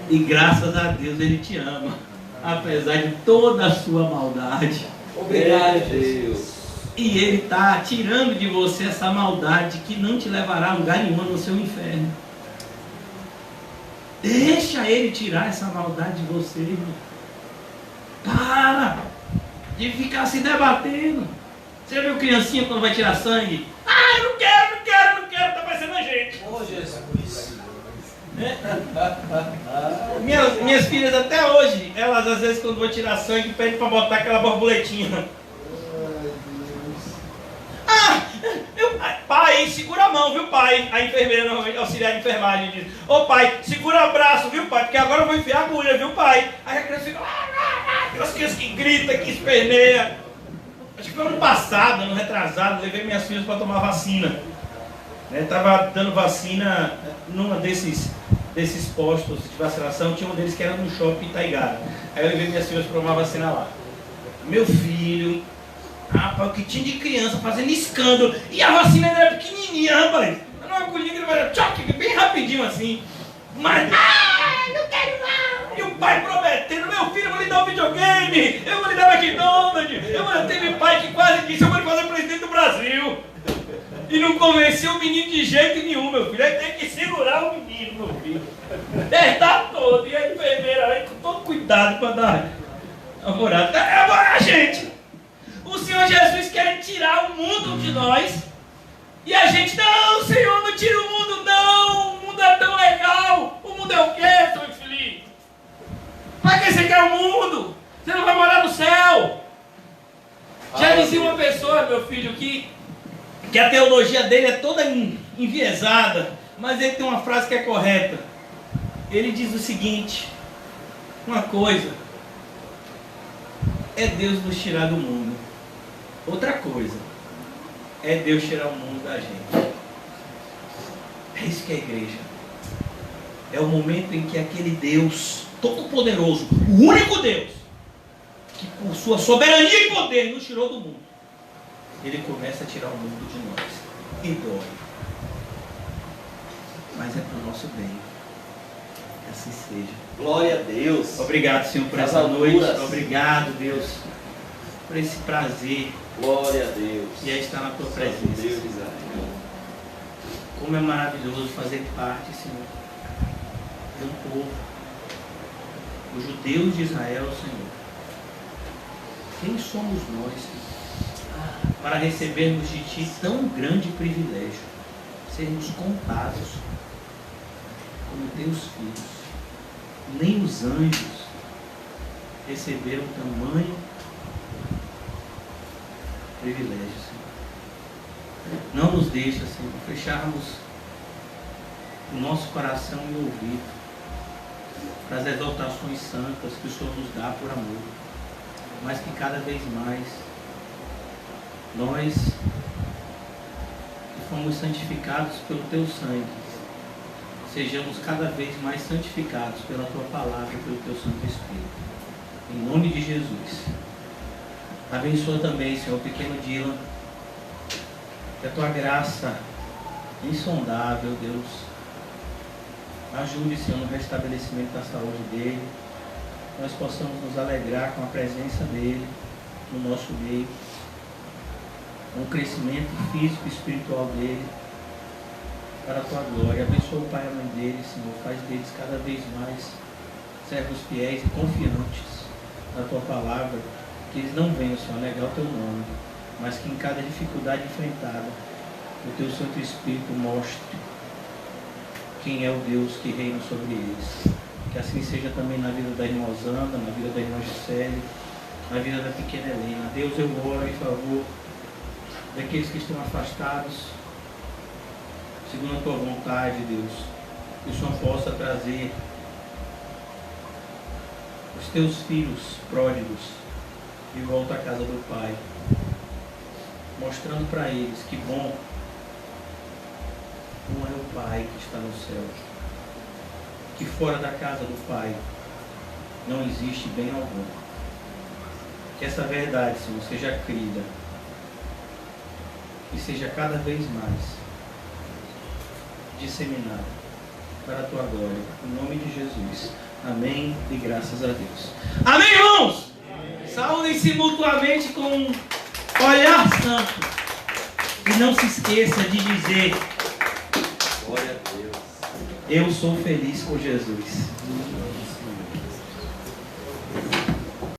E graças a Deus ele te ama, apesar de toda a sua maldade. Obrigado, Deus. E ele está tirando de você essa maldade que não te levará a lugar nenhum no seu inferno. Deixa ele tirar essa maldade de você, irmão. Para de ficar se debatendo. Você já viu criancinha quando vai tirar sangue? Ah, eu não quero, tá parecendo a gente. Oh, Jesus. Minhas filhas até hoje, elas às vezes quando vão tirar sangue, pedem para botar aquela borboletinha. Pai, segura a mão, viu pai? A enfermeira, auxiliar de enfermagem diz, ô pai, segura o braço, viu pai? Porque agora eu vou enfiar a agulha, viu pai? Aí a criança fica, aquelas crianças que gritam, que esperneia. Acho que foi ano passado, ano retrasado, levei minhas filhas para tomar vacina. Estava dando vacina numa desses postos de vacinação, tinha um deles que era no shopping Itaigara. Aí eu levei minhas filhas para tomar vacina lá. Meu filho, rapaz, o que tinha de criança fazendo escândalo. E a vacina ainda era pequenininha, rapaz. Era uma agulhinha que ele vai dar bem rapidinho assim. Mas, não quero não. E o pai prometendo, meu filho, eu vou lhe dar um videogame, eu vou lhe dar um McDonald's. Teve pai que quase disse, eu vou lhe fazer presidente do Brasil. E não convenceu o menino de jeito nenhum, meu filho. Aí tem que segurar o menino, meu filho. Apertar todo. E a enfermeira aí com todo cuidado para dar namorada. Agora, gente, o Senhor Jesus quer tirar o mundo de nós. E a gente, não, Senhor, não tira o mundo, não. O mundo é tão legal. O mundo é o quê, seu infeliz? Para que você quer o mundo? Você não vai morar no céu. Já dizia uma pessoa, meu filho, que a teologia dele é toda enviesada, mas ele tem uma frase que é correta. Ele diz o seguinte: uma coisa é Deus nos tirar do mundo, Outra coisa é Deus tirar o mundo da gente. É isso que é a igreja. É o momento em que aquele Deus todo-poderoso, o único Deus, que por sua soberania e poder nos tirou do mundo, ele começa a tirar o mundo de nós. E dói. Mas é para o nosso bem. Que assim seja. Glória a Deus. Obrigado, Senhor, por essa noite. Obrigado, Deus, por esse prazer. Glória a Deus. E é estar na tua presença. Deus de Israel. Como é maravilhoso fazer parte, Senhor, de um povo, o judeu de Israel, Senhor. Quem somos nós, Senhor, para recebermos de Ti tão grande privilégio, sermos contados como Teus filhos? Nem os anjos receberam tamanho privilégio, Senhor. Não nos deixa, Senhor, fecharmos o nosso coração e ouvido para as exaltações santas que o Senhor nos dá por amor, mas que cada vez mais nós, que fomos santificados pelo Teu sangue, sejamos cada vez mais santificados pela Tua palavra e pelo Teu Santo Espírito. Em nome de Jesus. Abençoa também, Senhor, o pequeno Dylan. Que a Tua graça insondável, Deus, ajude, Senhor, no restabelecimento da saúde dele. Nós possamos nos alegrar com a presença dele no nosso meio, com o crescimento físico e espiritual dele, para a Tua glória. Abençoa o pai e a mãe dele, Senhor. Faz deles cada vez mais servos fiéis e confiantes na Tua palavra. Que eles não venham, Senhor, alegar o Teu nome, mas que em cada dificuldade enfrentada, o Teu Santo Espírito mostre quem é o Deus que reina sobre eles. Que assim seja também na vida da irmã Osanda, na vida da irmã Gisele, na vida da pequena Helena. Deus, eu oro em favor daqueles que estão afastados, segundo a Tua vontade, Deus. Que o Senhor possa trazer os Teus filhos pródigos de volta à casa do Pai, mostrando para eles que bom não é o Pai que está no céu, que fora da casa do Pai não existe bem algum. Que essa verdade, Senhor, seja crida e seja cada vez mais disseminada para a Tua glória, em nome de Jesus. Amém e graças a Deus. Amém, irmãos? Saúdem-se mutuamente com um olhar santo. E não se esqueça de dizer: Glória a Deus. Eu sou feliz com Jesus.